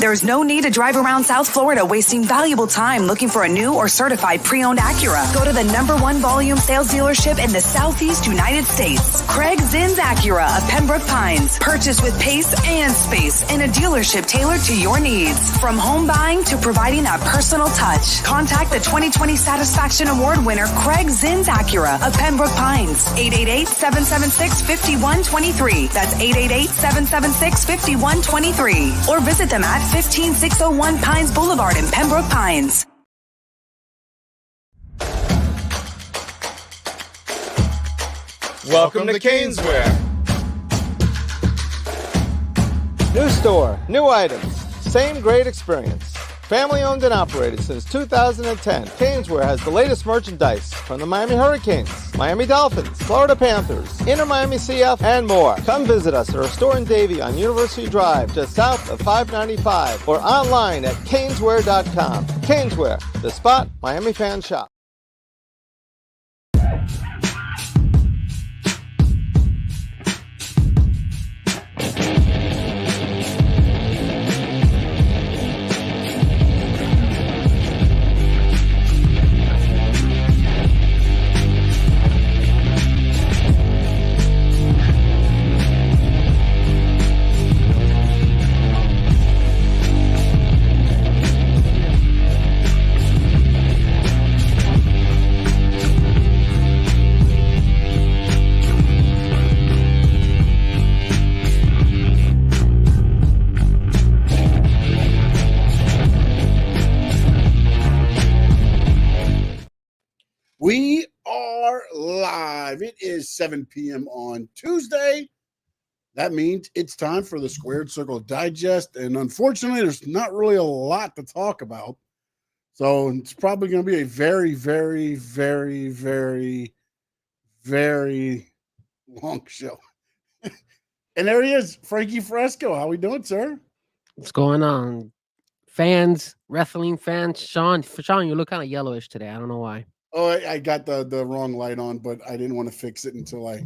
There's no need to drive around South Florida wasting valuable time looking for a new or certified pre-owned Acura. Go to the #1 volume sales dealership in the Southeast United States. Craig Zinn's Acura of Pembroke Pines. Purchase with pace and space in a dealership tailored to your needs. From home buying to providing that personal touch. Contact the 2020 Satisfaction Award winner Craig Zinn's Acura of Pembroke Pines. 888-776-5123. That's 888-776-5123. Or visit them at 15601 Pines Boulevard in Pembroke Pines. Welcome to Caneswear. New store, new items, same great experience. Family owned and operated since 2010, Caneswear has the latest merchandise from the Miami Hurricanes, Miami Dolphins, Florida Panthers, Inter Miami CF, and more. Come visit us at our store in Davie on University Drive, just south of 595, or online at caneswear.com. Caneswear, the spot Miami fans shop. We are live. It is 7 p.m. on Tuesday. That means it's time for the Squared Circle Digest. And unfortunately, there's not really a lot to talk about. So it's probably going to be a very, very, very, very, very long show. And there he is, Frankie Fresco. How we doing, sir? What's going on? Fans, wrestling fans. Sean, you look kind of yellowish today. I don't know why. Oh, I got the wrong light on, but I didn't want to fix it until I.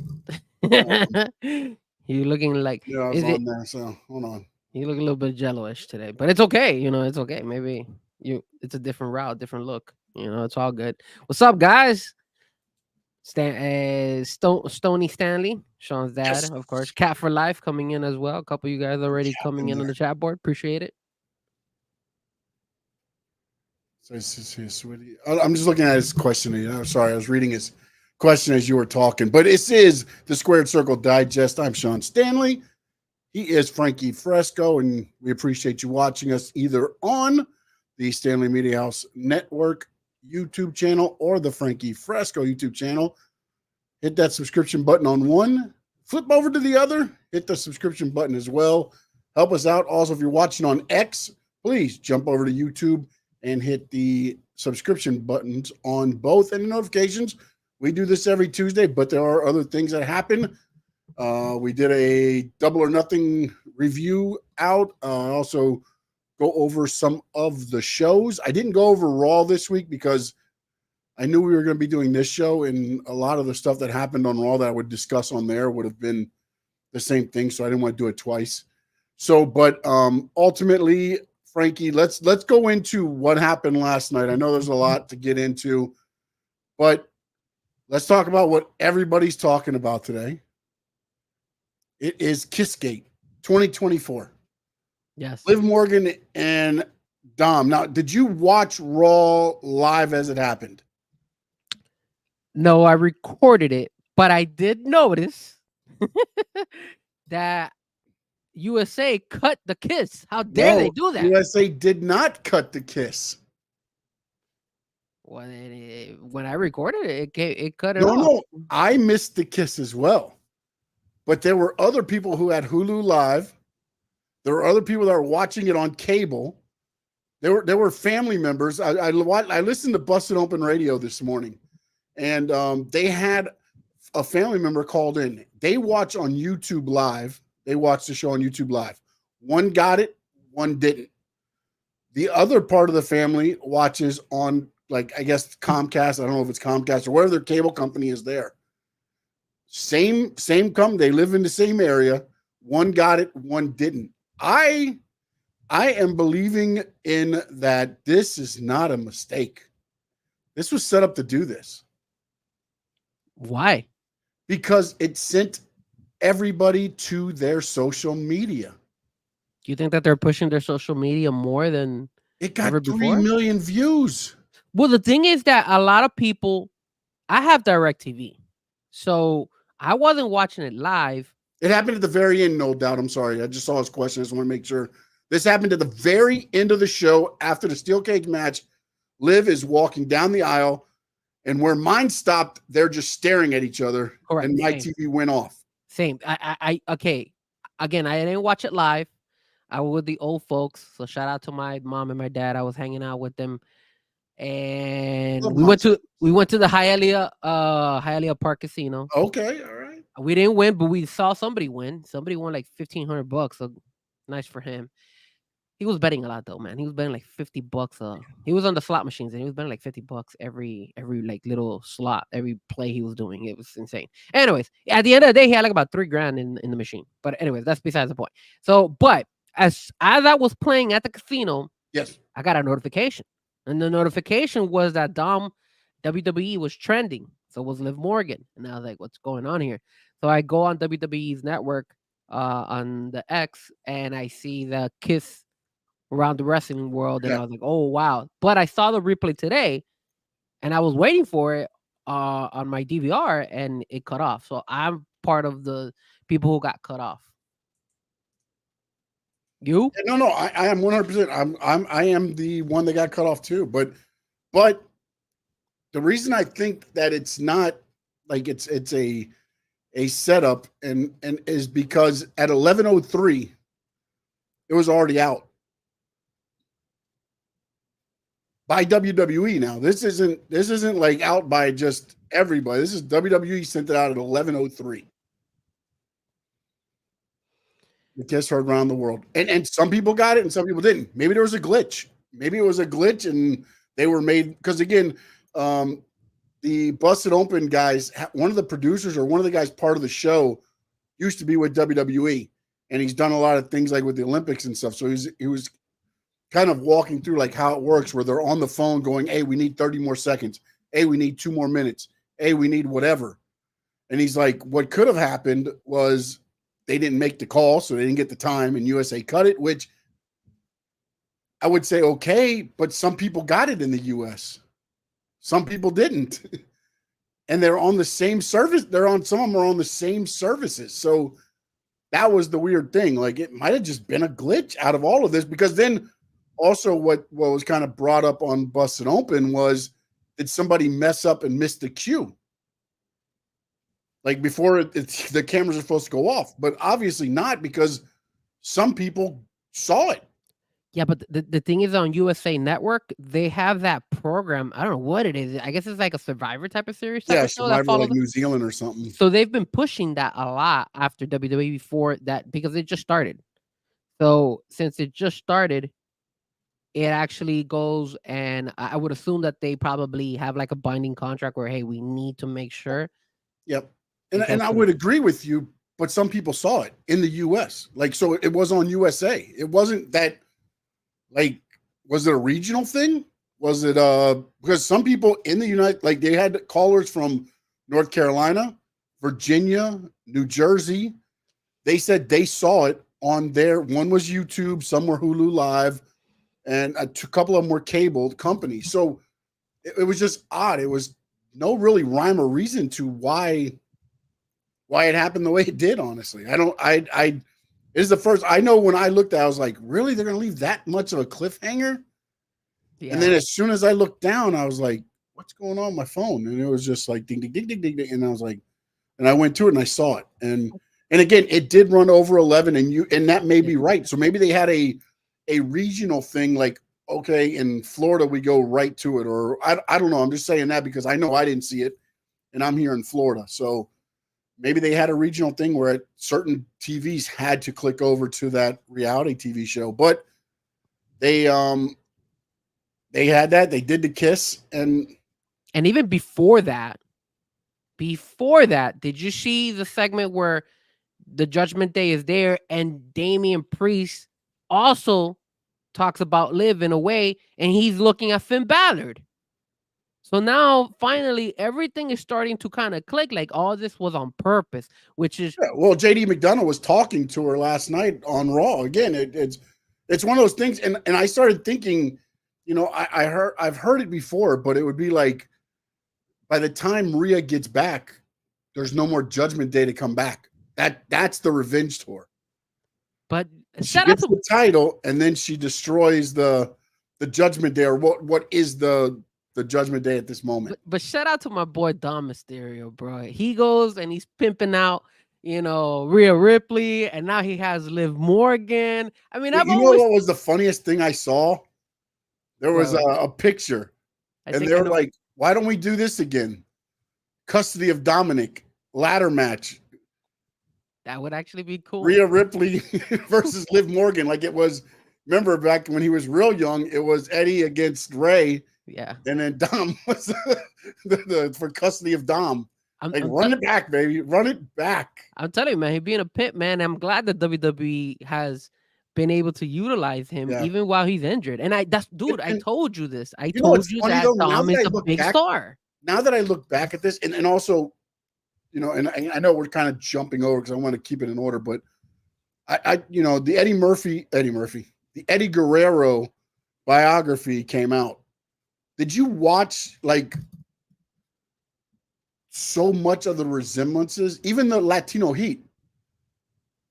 You're looking like. Yeah, I was on there. So hold on. You look a little bit yellowish today, but it's okay. It's okay. Maybe it's a different route, different look. It's all good. What's up, guys? Stony Stanley, Sean's dad, yes. Of course. Cat for Life coming in as well. A couple of you guys already coming in on the chat board. Appreciate it. So I'm just looking at his question. I'm sorry, I was reading his question as you were talking. But this is the Squared Circle Digest. I'm Sean Stanley. He is Frankie Fresco, and we appreciate you watching us either on the Stanley Media House Network YouTube channel or the Frankie Fresco YouTube channel. Hit that subscription button on one. Flip over to the other. Hit the subscription button as well. Help us out. Also, if you're watching on X, please jump over to YouTube and hit the subscription buttons on both and the notifications. We do this every Tuesday, but there are other things that happen. We did a Double or Nothing review out. Also go over some of the shows. I didn't go over Raw this week because I knew we were going to be doing this show, and a lot of the stuff that happened on Raw that I would discuss on there would have been the same thing, so I didn't want to do it twice. So, but ultimately, Frankie, let's go into what happened last night. I know there's a lot to get into, but let's talk about what everybody's talking about today. It is Kissgate 2024. Yes. Liv Morgan and Dom. Now, did you watch Raw live as it happened? No, I recorded it, but I did notice that USA cut the kiss. How dare they do that? USA did not cut the kiss. Well, when I recorded it, it cut it off. No, I missed the kiss as well. But there were other people who had Hulu Live. There were other people that were watching it on cable. There were family members. I listened to Busted Open Radio this morning, and they had a family member called in. They watch on YouTube Live. They watched the show on YouTube Live. One got it, one didn't. The other part of the family watches on, like, I guess Comcast. I don't know if it's Comcast or whatever their cable company is there. Same company. They live in the same area. One got it, one didn't. I I am believing in that this is not a mistake. This was set up to do this. Why? Because it sent everybody to their social media. Do you think that they're pushing their social media more than It ever got 3 before? million views. Well, the thing is that a lot of people, I have DirecTV, so I wasn't watching it live. It happened at the very end, no doubt. I'm sorry. I just saw his question. I just want to make sure. This happened at the very end of the show after the steel cage match. Liv is walking down the aisle, and where mine stopped, they're just staring at each other. Correct. And my Same. TV went off. Same. Okay. Again, I didn't watch it live. I was with the old folks. So shout out to my mom and my dad. I was hanging out with them. And Love we my went to the Hialeah Park Casino. Okay, all right. We didn't win, but we saw somebody win. Somebody won like $1,500. So nice for him. He was betting a lot though, man. He was betting like $50. He was on the slot machines and he was betting like $50 every like little slot, every play he was doing. It was insane. Anyways, at the end of the day, he had like about $3,000 in the machine. But anyways, that's besides the point. So, but as I was playing at the casino, Yes. I got a notification. And the notification was that WWE was trending. So it was Liv Morgan. And I was like, what's going on here? So I go on WWE's network on the X and I see the Kiss around the wrestling world. And I was like, oh, wow. But I saw the replay today and I was waiting for it on my DVR and it cut off. So I'm part of the people who got cut off. You? No, I am 100%. I am the one that got cut off too. But the reason I think that it's not like it's a setup and is because at 11:03 it was already out by WWE. Now this isn't like out by just everybody. This is WWE sent it out at 11:03. The Kiss heard around the world, and some people got it and some people didn't. Maybe there was a glitch. Maybe it was a glitch, and they were made because again, the Busted Open guys. One of the producers or one of the guys part of the show used to be with WWE, and he's done a lot of things like with the Olympics and stuff. So he was kind of walking through like how it works, where they're on the phone going, "Hey, we need 30 more seconds. Hey, we need 2 more minutes. Hey, we need whatever." And he's like, "What could have happened was." They didn't make the call, so they didn't get the time, and USA cut it, which I would say okay, but some people got it in the US. Some people didn't. And they're on the same service. Some of them are on the same services. So that was the weird thing. Like it might have just been a glitch out of all of this, because then also what was kind of brought up on Busted Open was, did somebody mess up and miss the cue? Like before the cameras are supposed to go off, but obviously not, because some people saw it. Yeah, but the thing is, on USA Network, they have that program. I don't know what it is. I guess it's like a Survivor type of series. Yeah, Survivor like New Zealand or something. So they've been pushing that a lot after WWE before that, because it just started. So since it just started, it actually goes, and I would assume that they probably have like a binding contract where, hey, we need to make sure. Yep. And I would agree with you, but some people saw it in the US. Like, so it was on USA. It wasn't that, like, was it a regional thing? Was it because some people in the like they had callers from North Carolina, Virginia, New Jersey. They said they saw it on their, one was YouTube, some were Hulu Live, and a couple of them were cable companies. So it was just odd. It was no really rhyme or reason to why it happened the way it did, honestly. It is the first, I know when I looked at it, I was like, really? They're going to leave that much of a cliffhanger? Yeah. And then as soon as I looked down, I was like, what's going on my phone? And it was just like, ding, ding, ding, ding, ding, ding. And I was like, and I went to it and I saw it. And again, it did run over 11 and that may be right. So maybe they had a regional thing, like, okay, in Florida, we go right to it. Or I don't know. I'm just saying that because I know I didn't see it and I'm here in Florida. So maybe they had a regional thing where certain TVs had to click over to that reality TV show, but they had that. They did the Kiss, and even before that, did you see the segment where the Judgment Day is there and Damian Priest also talks about Liv in a way, and he's looking at Finn Balor. So now, finally, everything is starting to kind of click. Like all this was on purpose, which is Well, JD McDonough was talking to her last night on Raw. Again, it's one of those things, and I started thinking, I've heard it before, but it would be like by the time Rhea gets back, there's no more Judgment Day to come back. That's the revenge tour. But she gets the title, and then she destroys the Judgment Day, or what is the Judgment Day at this moment. But shout out to my boy Dom Mysterio, bro. He goes and he's pimping out, Rhea Ripley, and now he has Liv Morgan. I mean, know what was the funniest thing I saw? There was a picture, and they were like, "Why don't we do this again? Custody of Dominic ladder match." That would actually be cool. Rhea Ripley versus Liv Morgan. Like it was, remember back when he was real young, it was Eddie against Ray. Yeah. And then Dom was for custody of Dom. Run it back, baby. Run it back. I'm telling you, man, he being a pimp, man. I'm glad that WWE has been able to utilize him even while he's injured. And I told you this. I told you that Dom is a big star. Now that I look back at this, and also, and I know we're kind of jumping over because I want to keep it in order, but the the Eddie Guerrero biography came out. Did you watch like so much of the resemblances, even the Latino heat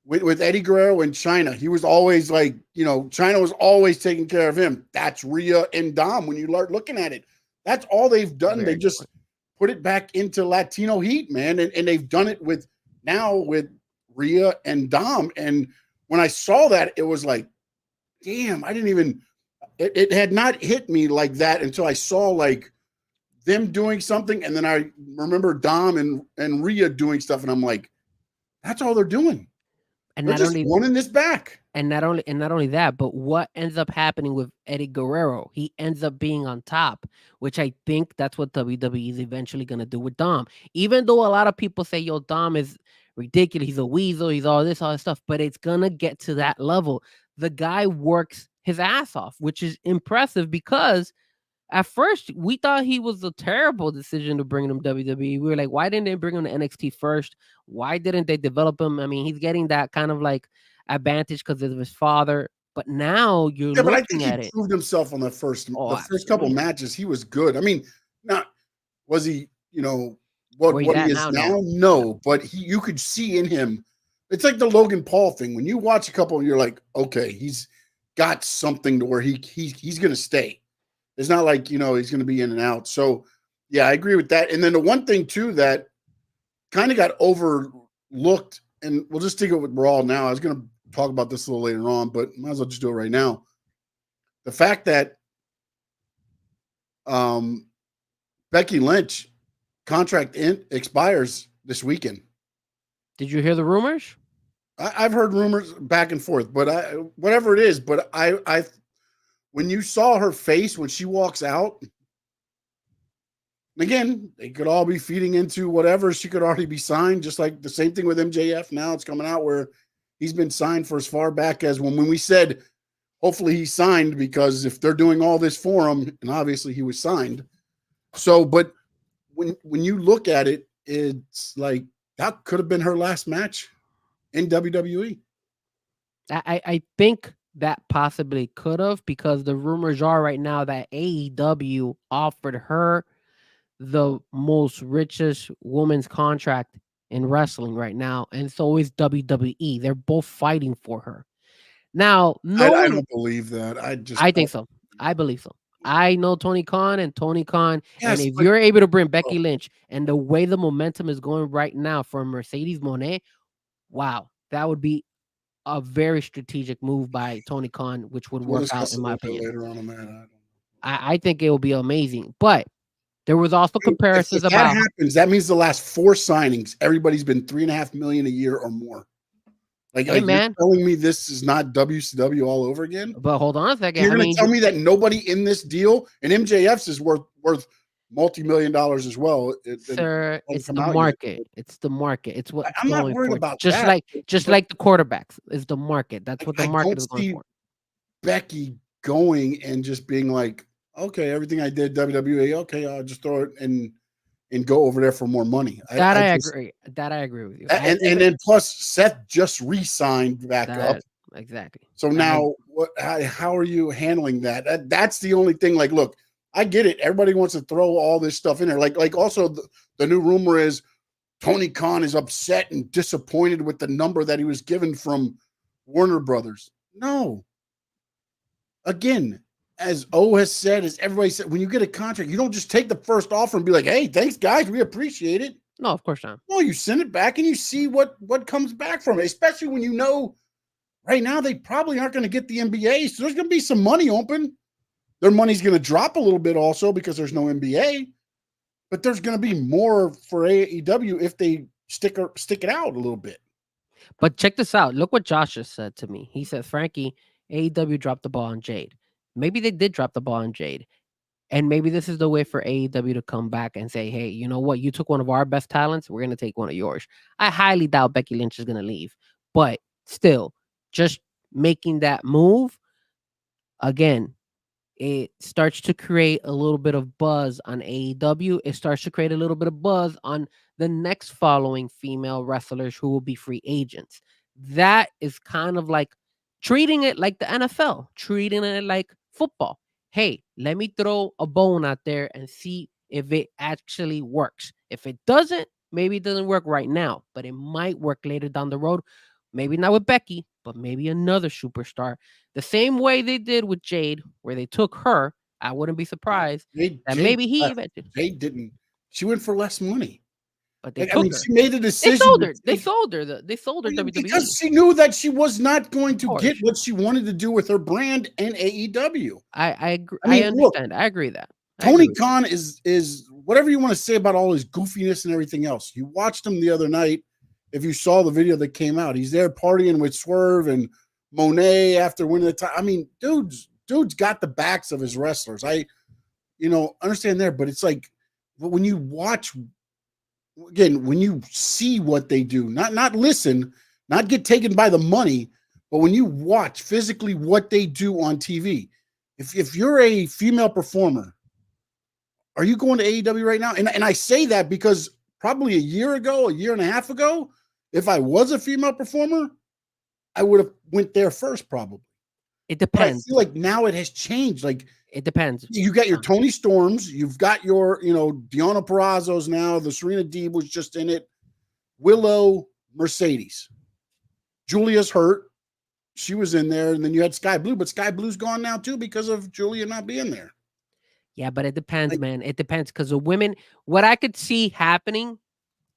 with Eddie Guerrero in China? He was always like, China was always taking care of him. That's Rhea and Dom. When you start looking at it, that's all they've done. They just put it back into Latino heat, man. And they've done it with Rhea and Dom. And when I saw that, it was like, damn, it had not hit me like that until I saw like them doing something. And then I remember Dom and Rhea doing stuff. And I'm like, that's all they're doing. And they're just wanting this back. And not only that, but what ends up happening with Eddie Guerrero? He ends up being on top, which I think that's what WWE is eventually going to do with Dom. Even though a lot of people say, yo, Dom is ridiculous. He's a weasel. He's all this stuff. But it's going to get to that level. The guy works his ass off, which is impressive because at first we thought he was a terrible decision to bring him to WWE. We were like, why didn't they bring him to NXT first? Why didn't they develop him? I mean, he's getting that kind of like advantage because of his father. But now you're looking but I think at he it. proved himself on the first couple matches. He was good. I mean, was he, what he is now? No, but you could see in him. It's like the Logan Paul thing. When you watch a couple, you're like, okay, he's got something to where he's going to stay. It's not like, he's going to be in and out. So, yeah, I agree with that. And then the one thing, too, that kind of got overlooked, and we'll just stick it with Raw now. I was going to talk about this a little later on, but might as well just do it right now. The fact that Becky Lynch contract expires this weekend. Did you hear the rumors? I've heard rumors back and forth, but whatever it is, but I when you saw her face when she walks out, again, they could all be feeding into whatever. She could already be signed, just like the same thing with MJF. Now it's coming out where he's been signed for as far back as when we said, hopefully he's signed, because if they're doing all this for him, and obviously he was signed. So, but when you look at it, it's like that could have been her last match in WWE. I think that possibly could have, because the rumors are right now that AEW offered her the most richest woman's contract in wrestling right now, and so is WWE. They're both fighting for her. Now, I don't believe that. I think so. I believe so. I know Tony Khan, yes, and if you're able to bring Becky Lynch and the way the momentum is going right now for Mercedes Moné, wow, that would be a very strategic move by Tony Khan, which would work out in my opinion. Later on that, I think it will be amazing. But there was also comparisons if that happens. That means the last 4 signings, everybody's been $3.5 million a year or more. Like, hey, man, you're telling me this is not WCW all over again? But hold on a second. You're going to tell me that nobody in this deal, and MJF's is worth multi-million dollars as well. Sir, it's the market. It's the market. It's what I'm not worried about. Just like the quarterbacks is the market. That's what the market is going for. Becky going and just being like, okay, everything I did WWE, okay, I'll just throw it and go over there for more money. That I Just, agree. That I agree with you. and then plus Seth just re-signed back up. That exactly. So now, how are you handling that? That's the only thing. Like, look, I get it. Everybody wants to throw all this stuff in there. Like also the new rumor is Tony Khan is upset and disappointed with the number that he was given from Warner Brothers. No. Again, as O has said, as everybody said, when you get a contract, you don't just take the first offer and be like, hey, thanks, guys. We appreciate it. No, of course not. No, you send it back and you see what comes back from it, especially when you know right now they probably aren't going to get the NBA. So there's going to be some money open. Their money's going to drop a little bit also because there's no NBA. But there's going to be more for AEW if they stick it out a little bit. But check this out. Look what Josh just said to me. He said, Frankie, AEW dropped the ball on Jade. Maybe they did drop the ball on Jade. And maybe this is the way for AEW to come back and say, hey, you know what? You took one of our best talents. We're going to take one of yours. I highly doubt Becky Lynch is going to leave. But still, just making that move, again, it starts to create a little bit of buzz on AEW. It starts to create a little bit of buzz on the next following female wrestlers who will be free agents. That is kind of like treating it like the NFL, treating it like football. Hey, let me throw a bone out there and see if it actually works. If it doesn't, maybe it doesn't work right now, but it might work later down the road. Maybe not with Becky, but maybe another superstar. The same way they did with Jade, where they took her. I wouldn't be surprised that maybe he eventually. Jade didn't. She went for less money. But they took her. She made a decision. They sold her. They sold her WWE because she knew that she was not going to get what she wanted to do with her brand and AEW. I agree. I understand. Look, I agree that Tony Khan is whatever you want to say about all his goofiness and everything else. You watched him the other night. If you saw the video that came out, he's there partying with Swerve and Monet after winning the title. I mean, dude's got the backs of his wrestlers. I understand there, but it's like when you watch. Again, when you see what they do, not listen, not get taken by the money, but when you watch physically what they do on TV, if you're a female performer, are you going to AEW right now? And I say that because probably a year and a half ago, if I was a female performer, I would have went there first probably. It depends. But I feel like now it has changed. Like it depends. You got your Tony Storms. You've got your, Deonna Purrazzo's now. The Serena Deeb was just in it. Willow, Mercedes. Julia's hurt. She was in there. And then you had Sky Blue. But Sky Blue's gone now, too, because of Julia not being there. Yeah, but it depends, man. It depends because the women, what I could see happening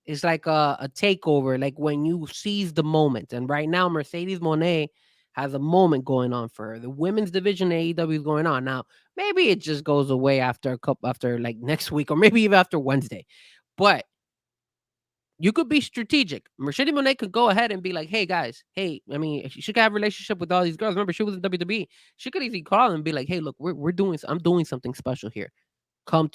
is like a takeover, like when you seize the moment. And right now, Mercedes Moné has a moment going on for her. The women's division AEW is going on. Now, maybe it just goes away after like next week, or maybe even after Wednesday. But you could be strategic. Mercedes Moné could go ahead and be like, hey guys, she could have a relationship with all these girls. Remember, she was in WWE. She could easily call and be like, hey, look, I'm doing something special here. Come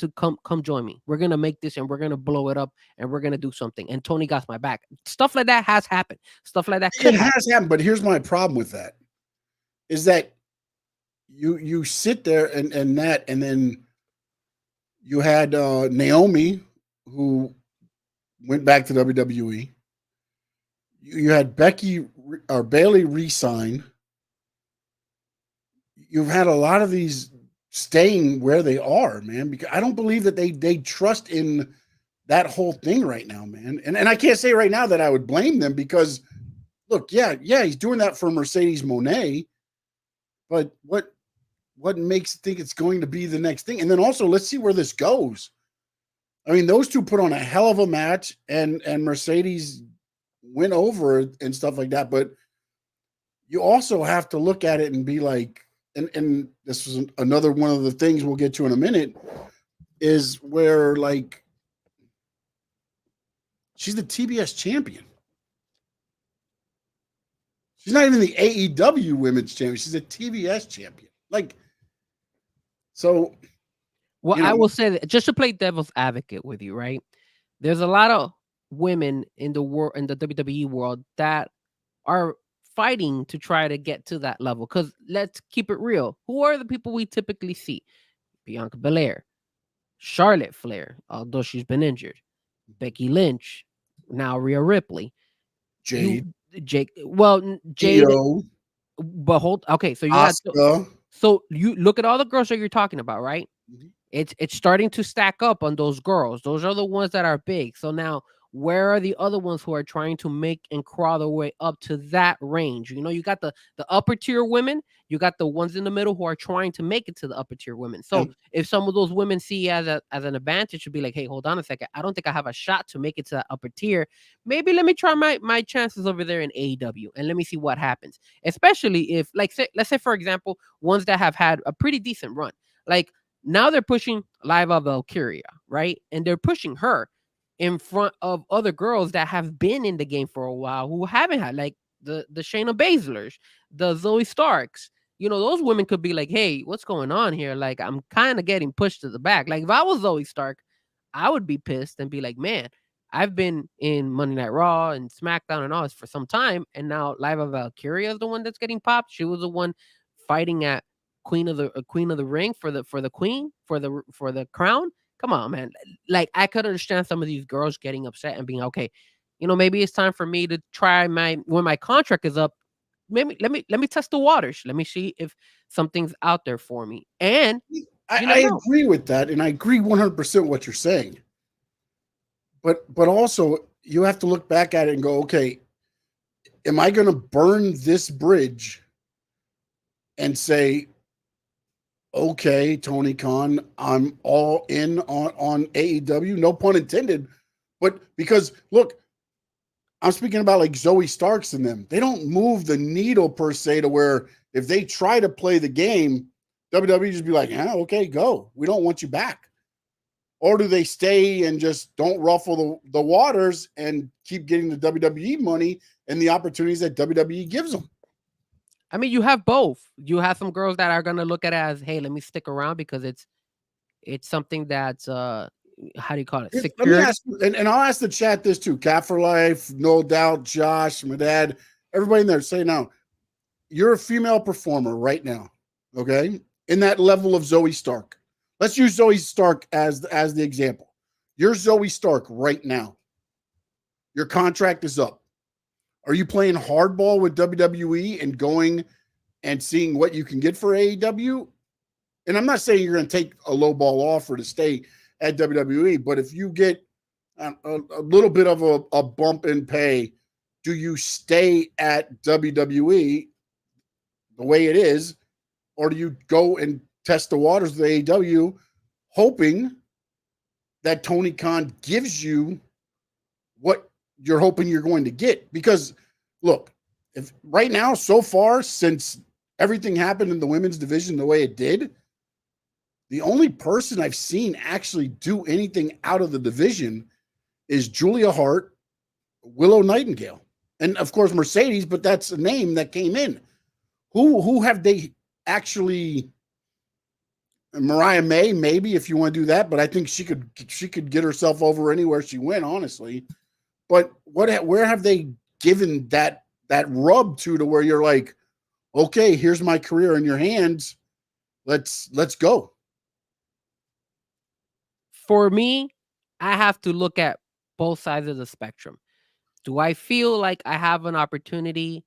join me. We're gonna make this and we're gonna blow it up and we're gonna do something. And Tony got my back. Stuff like that has happened. Stuff like that has happened. But here's my problem with that: is that you sit there and then you had Naomi, who went back to WWE. You had Becky or Bailey re-sign. You've had a lot of these staying where they are, man, because I don't believe that they trust in that whole thing right now, man. And I can't say right now that I would blame them because look, yeah, he's doing that for Mercedes Moné, but what makes you think it's going to be the next thing? And then also let's see where this goes. I mean, those two put on a hell of a match and Mercedes went over and stuff like that, but you also have to look at it and be like, and this was another one of the things we'll get to in a minute, is where like she's the TBS champion. She's not even the AEW women's champion. She's a TBS champion. Like, so. Well, I will say that just to play devil's advocate with you, right? There's a lot of women in the world, in the WWE world, that are fighting to try to get to that level. Because let's keep it real. Who are the people we typically see? Bianca Belair, Charlotte Flair, although she's been injured, Becky Lynch, now Rhea Ripley, Jade, Jake. Well, Jade, Io, but okay. So you had Asuka. so you look at all the girls that you're talking about, right? Mhm. It's starting to stack up on those girls. Those are the ones that are big. So now, where are the other ones who are trying to make and crawl their way up to that range? You know, you got the upper tier women, you got the ones in the middle who are trying to make it to the upper tier women. So And if some of those women see as an advantage to be like, hey, hold on a second, I don't think I have a shot to make it to that upper tier. Maybe let me try my chances over there in AEW and let me see what happens. Especially if, like, let's say for example, ones that have had a pretty decent run, like. Now they're pushing Liva Valkyria, right? And they're pushing her in front of other girls that have been in the game for a while who haven't had, like the Shayna Baszlers, the Zoe Starks. You know, those women could be like, hey, what's going on here? Like, I'm kind of getting pushed to the back. Like, if I was Zoe Stark, I would be pissed and be like, man, I've been in Monday Night Raw and SmackDown and all this for some time. And now Liva Valkyria is the one that's getting popped. She was the one fighting at Queen of the Ring for the queen for the crown. Come on, man. Like, I could understand some of these girls getting upset and being okay. You know, maybe it's time for me to try when my contract is up. Maybe let me test the waters. Let me see if something's out there for me. And I agree with that, and I agree 100% what you're saying. But also you have to look back at it and go, okay, am I going to burn this bridge and say, okay, Tony Khan, I'm all in on AEW, no pun intended, but because look, I'm speaking about like Zoe Starks and them. They don't move the needle per se to where if they try to play the game, WWE just be like, yeah, okay, go. We don't want you back. Or do they stay and just don't ruffle the waters and keep getting the WWE money and the opportunities that WWE gives them? I mean, you have both. You have some girls that are gonna look at it as, hey, let me stick around because it's something that's how do you call it? Let me Secure. ask, and I'll ask the chat this too. Cat for Life, No Doubt, Josh, my dad, everybody in there, say now, you're a female performer right now, okay? In that level of Zoe Stark. Let's use Zoe Stark as the example. You're Zoe Stark right now. Your contract is up. Are you playing hardball with WWE and going and seeing what you can get for AEW? And I'm not saying you're going to take a low ball offer to stay at WWE, but if you get a little bit of a bump in pay, do you stay at WWE the way it is, or do you go and test the waters with AEW, hoping that Tony Khan gives you what you're hoping you're going to get? Because look, if right now, so far, since everything happened in the women's division the way it did, the only person I've seen actually do anything out of the division is Julia Hart, Willow Nightingale, and of course Mercedes, but that's a name that came in. Who have they actually? Mariah May, maybe, if you want to do that, but I think she could get herself over anywhere she went, honestly. But where have they given that rub to where you're like, okay, here's my career in your hands. Let's go. For me, I have to look at both sides of the spectrum. Do I feel like I have an opportunity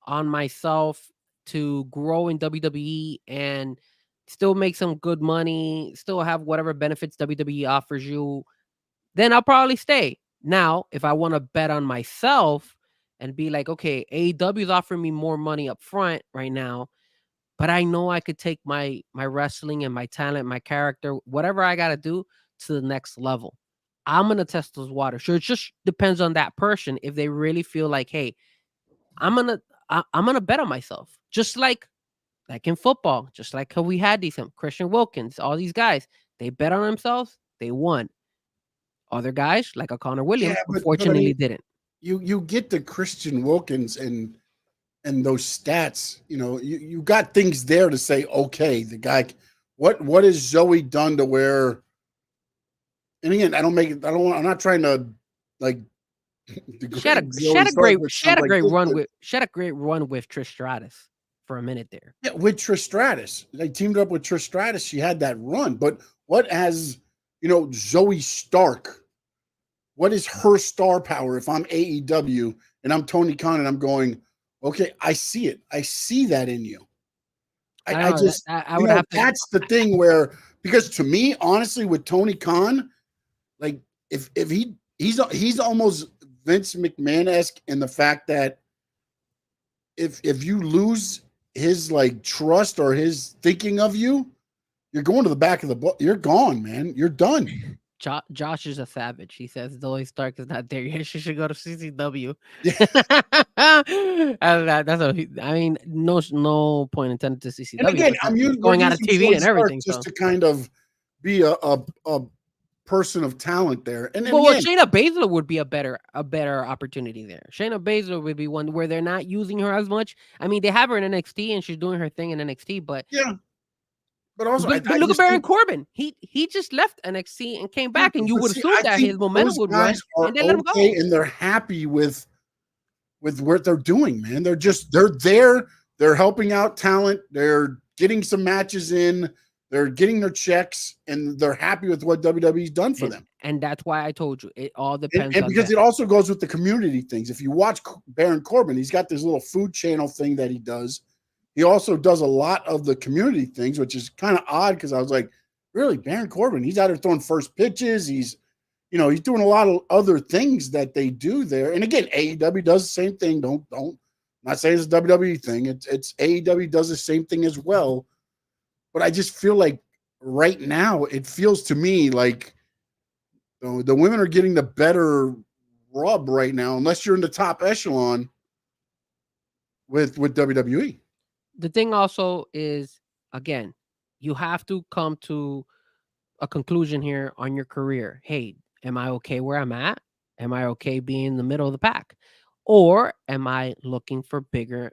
on myself to grow in WWE and still make some good money, still have whatever benefits WWE offers you? Then I'll probably stay. Now, if I want to bet on myself and be like, okay, AEW is offering me more money up front right now, but I know I could take my wrestling and my talent, my character, whatever I got to do to the next level. I'm going to test those waters. So it just depends on that person if they really feel like, hey, I'm going to bet on myself. Just like in football, just like how we had these Christian Wilkins, all these guys, they bet on themselves, they won. Other guys like a Connor Williams, unfortunately, I mean, didn't. You get the Christian Wilkins and those stats, you got things there to say, okay, the guy, what has Zoe done to where, and again, I'm not trying to like She had a Zoe Stark, which sounds like this, but she had a great run with Trish Stratus for a minute there. yeah, with Trish Stratus. They teamed up with Trish Stratus. She had that run. But what has, Zoe Stark, what is her star power if I'm AEW and I'm Tony Khan and I'm going, okay, I see it. I see that in you. I Know, just, I would have to. that's the thing where, because to me, honestly, with Tony Khan, like if he's almost Vince McMahon-esque in the fact that if you lose his like trust or his thinking of you, you're going to the back of the book. You're gone, man. You're done. Josh is a savage. He says Zoe Stark is not there yet. She should go to CCW. Yeah. I mean, no point intended to CCW. And again, going out of TV and everything. Just to kind of be a person of talent there. And well, Shayna Baszler would be a better opportunity there. Shayna Baszler would be one where they're not using her as much. I mean, they have her in NXT and she's doing her thing in NXT, but yeah. But also, but look at Baron Corbin. He just left NXT and came back, and you would assume that his momentum would run, and they let him go. And they're happy with what they're doing, man. They're there. They're helping out talent. They're getting some matches in. They're getting their checks, and they're happy with what WWE's done for them. And that's why I told you it all depends. And because it also goes with the community things. If you watch Baron Corbin, he's got this little food channel thing that he does. He also does a lot of the community things, which is kind of odd because I was like, really, Baron Corbin? He's out there throwing first pitches. He's doing a lot of other things that they do there. And again, AEW does the same thing. Don't. I'm not saying it's a WWE thing. It's AEW does the same thing as well. But I just feel like right now, it feels to me like the women are getting the better rub right now, unless you're in the top echelon with WWE. The thing also is, again, you have to come to a conclusion here on your career. Hey, am I okay where I'm at? Am I okay being in the middle of the pack? Or am I looking for bigger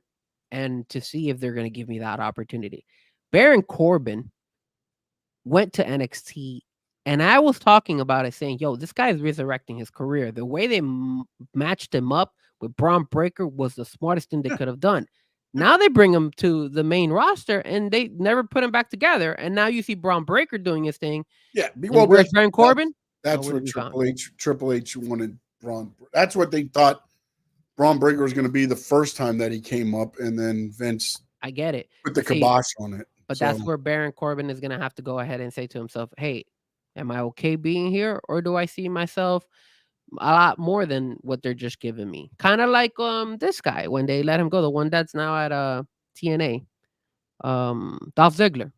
and to see if they're going to give me that opportunity? Baron Corbin went to NXT, and I was talking about it saying, yo, this guy is resurrecting his career. The way they matched him up with Braun Breaker was the smartest thing they could have done. Now they bring him to the main roster, and they never put him back together. And now you see Braun Breaker doing his thing. Yeah, well, where's Baron Corbin? That's what Triple H wanted Braun. That's what they thought Braun Breaker was going to be the first time that he came up, and then Vince. I get it. Put the kibosh on it. But that's where Baron Corbin is going to have to go ahead and say to himself, "Hey, am I okay being here, or do I see myself a lot more than what they're just giving me?" Kind of like this guy when they let him go, the one that's now at TNA, Dolph Ziggler.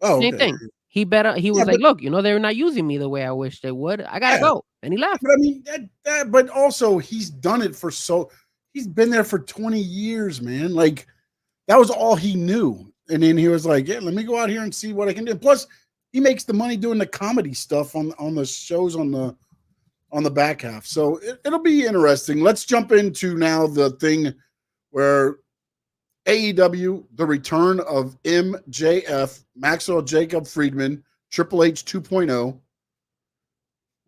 Same thing. He was like, "Look, they're not using me the way I wish they would. I gotta go," and he left. But I mean, but also he's done it he's been there for 20 years, man. Like that was all he knew, and then he was like, "Yeah, let me go out here and see what I can do." Plus, he makes the money doing the comedy stuff on the shows on the back half. So it'll be interesting. Let's jump into now the thing where AEW, the return of MJF, Maxwell Jacob Friedman, Triple H 2.0.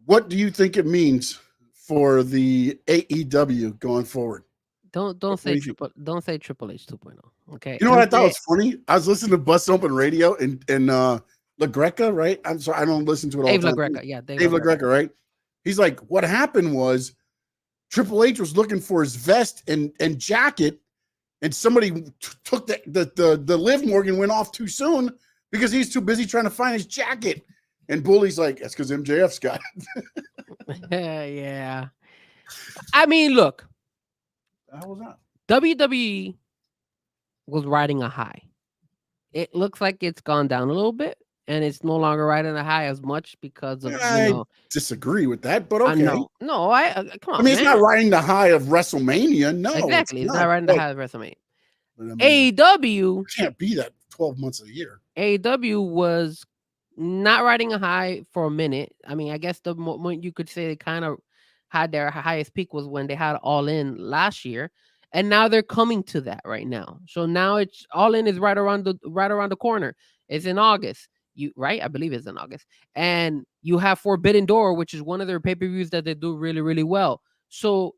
What do you think it means for the AEW going forward? Don't say Triple H 2.0. Okay. You know what I thought was funny? I was listening to Bust Open Radio and LaGreca, right? I'm sorry, I don't listen to it all Dave the time. LaGreca, yeah. Dave LaGreca, right? He's like, what happened was Triple H was looking for his vest and jacket, and somebody took the Liv Morgan went off too soon because he's too busy trying to find his jacket. And Bully's like, that's because MJF's got it. Yeah. I mean, look. How was that? WWE was riding a high. It looks like it's gone down a little bit, and it's no longer riding a high as much because of I disagree with that, but okay. No, come on. I mean, it's not riding the high of WrestleMania. No, exactly. It's not riding the high of WrestleMania. But, I mean, AEW can't be that 12 months a year. AEW was not riding a high for a minute. I mean, I guess the moment you could say they kind of had their highest peak was when they had All In last year, and now they're coming to that right now. So now it's All In is right around the corner. It's in August. I believe it's in August. And you have Forbidden Door, which is one of their pay-per-views that they do really, really well. So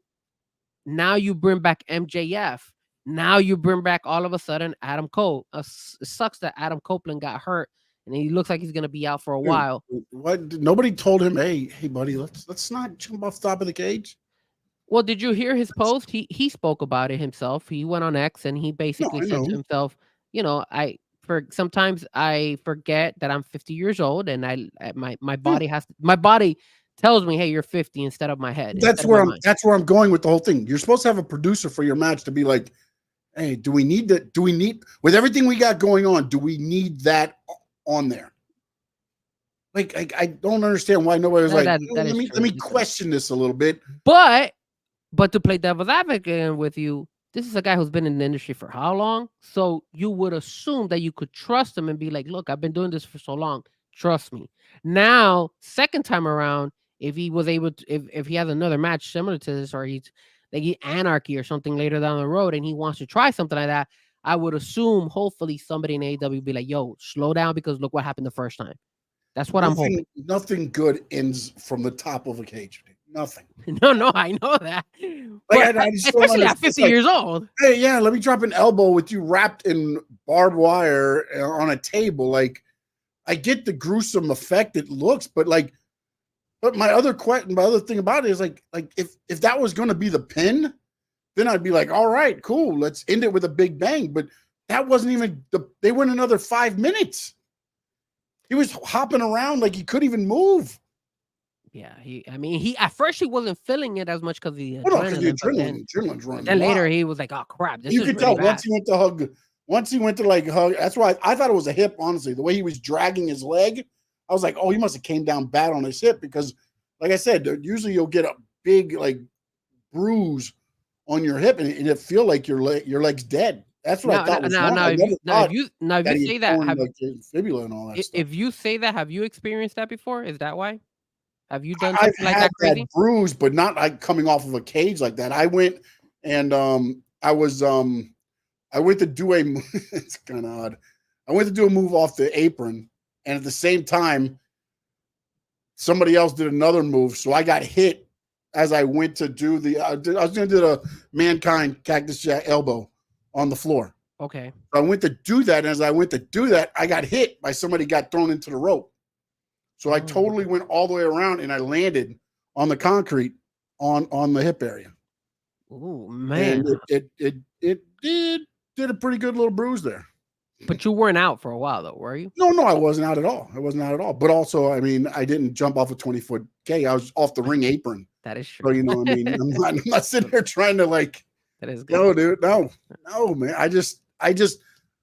Now you bring back MJF. Now you bring back all of a sudden Adam Cole. It sucks that Adam Copeland got hurt and he looks like he's gonna be out for a while. What? Nobody told him, hey, buddy, let's not jump off the top of the cage. Well, did you hear his post? He spoke about it himself. He went on X and he basically said to himself, sometimes I forget that I'm 50 years old and my body tells me, hey, you're 50 instead of my head. That's where I'm going with the whole thing. You're supposed to have a producer for your match to be like, hey, do we need with everything we got going on, do we need that on there? Like I don't understand why nobody was let me question this a little bit. But to play devil's advocate with you, this is a guy who's been in the industry for how long? So you would assume that you could trust him and be like, look, I've been doing this for so long. Trust me. Now, second time around, if he was able to, if he has another match similar to this, or he's like Anarchy or something later down the road and he wants to try something like that, I would assume hopefully somebody in AEW would be like, yo, slow down because look what happened the first time. That's what I'm hoping. Nothing good ends from the top of a cage. Nothing. No, I know that. Like, I just especially at 50 years old. Hey, yeah, let me drop an elbow with you wrapped in barbed wire on a table. Like, I get the gruesome effect it looks, but my other thing about it is like if that was going to be the pin, then I'd be like, all right, cool, let's end it with a big bang. But that wasn't even they went another 5 minutes. He was hopping around like he couldn't even move. Yeah, he at first he wasn't feeling it as much because the adrenaline's running. Then later he was like, "Oh crap!" You could tell once he went to hug. Once he went to hug. That's why I thought it was a hip. Honestly, the way he was dragging his leg, I was like, "Oh, he must have came down bad on his hip." Because, like I said, usually you'll get a big bruise on your hip, and it feel like your leg's dead. That's what I thought. If you say that, fibula and all that stuff. If you say that, have you experienced that before? Is that why? Have you done something like that crazy? That bruise, but not like coming off of a cage like that. I went and I went to do a it's kind of odd. I went to do a move off the apron, and at the same time, somebody else did another move. So I got hit as I went to do I was going to do the Mankind Cactus Jack elbow on the floor. Okay. So I went to do that, and as I went to do that, I got hit by somebody got thrown into the rope. So I totally went all the way around and I landed on the concrete on the hip area. Oh man. And it did a pretty good little bruise there. But you weren't out for a while though, were you? No, I wasn't out at all. But also, I mean, I didn't jump off a 20-foot K. I was off the ring apron. That is true. So, I'm not sitting there trying to that is good. No, dude. No, man. I just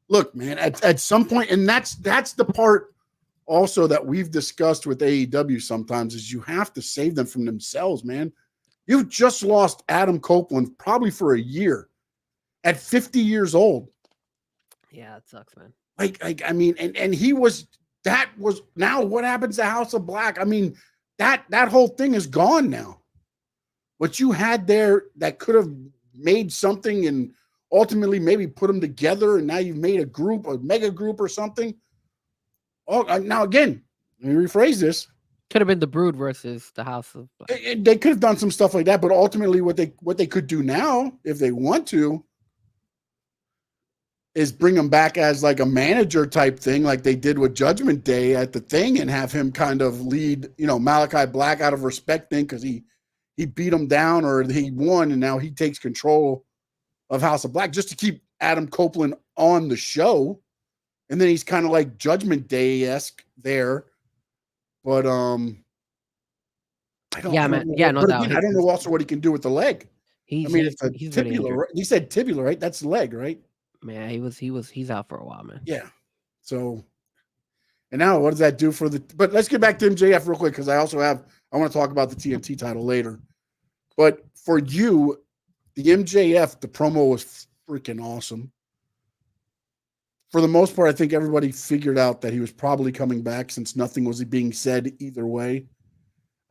look, man, at some point, and that's the part also that we've discussed with AEW sometimes is you have to save them from themselves, man. You've just lost Adam Copeland probably for a year at 50 years old. Yeah, it sucks, man. I mean, and he was now what happens to House of Black? I mean, that whole thing is gone now. What you had there that could have made something and ultimately maybe put them together, and now you've made a group, a mega group or something. Oh, now again, let me rephrase this. Could have been the Brood versus the House of Black. They could have done some stuff like that, but ultimately, what they could do now, if they want to, is bring him back as like a manager type thing, like they did with Judgment Day at the thing, and have him kind of lead, Malachi Black out of respect thing because he beat him down or he won, and now he takes control of House of Black just to keep Adam Copeland on the show. And then he's kind of like Judgment Day-esque there. But I don't know also what he can do with the leg. It's a tibula, right? He said tibula, right? That's the leg, right? Man, he's out for a while, man. Yeah. So, and now what does that do for but let's get back to MJF real quick, because I want to talk about the TNT title later. But for you, the MJF, the promo was freaking awesome. For the most part, I think everybody figured out that he was probably coming back since nothing was being said either way.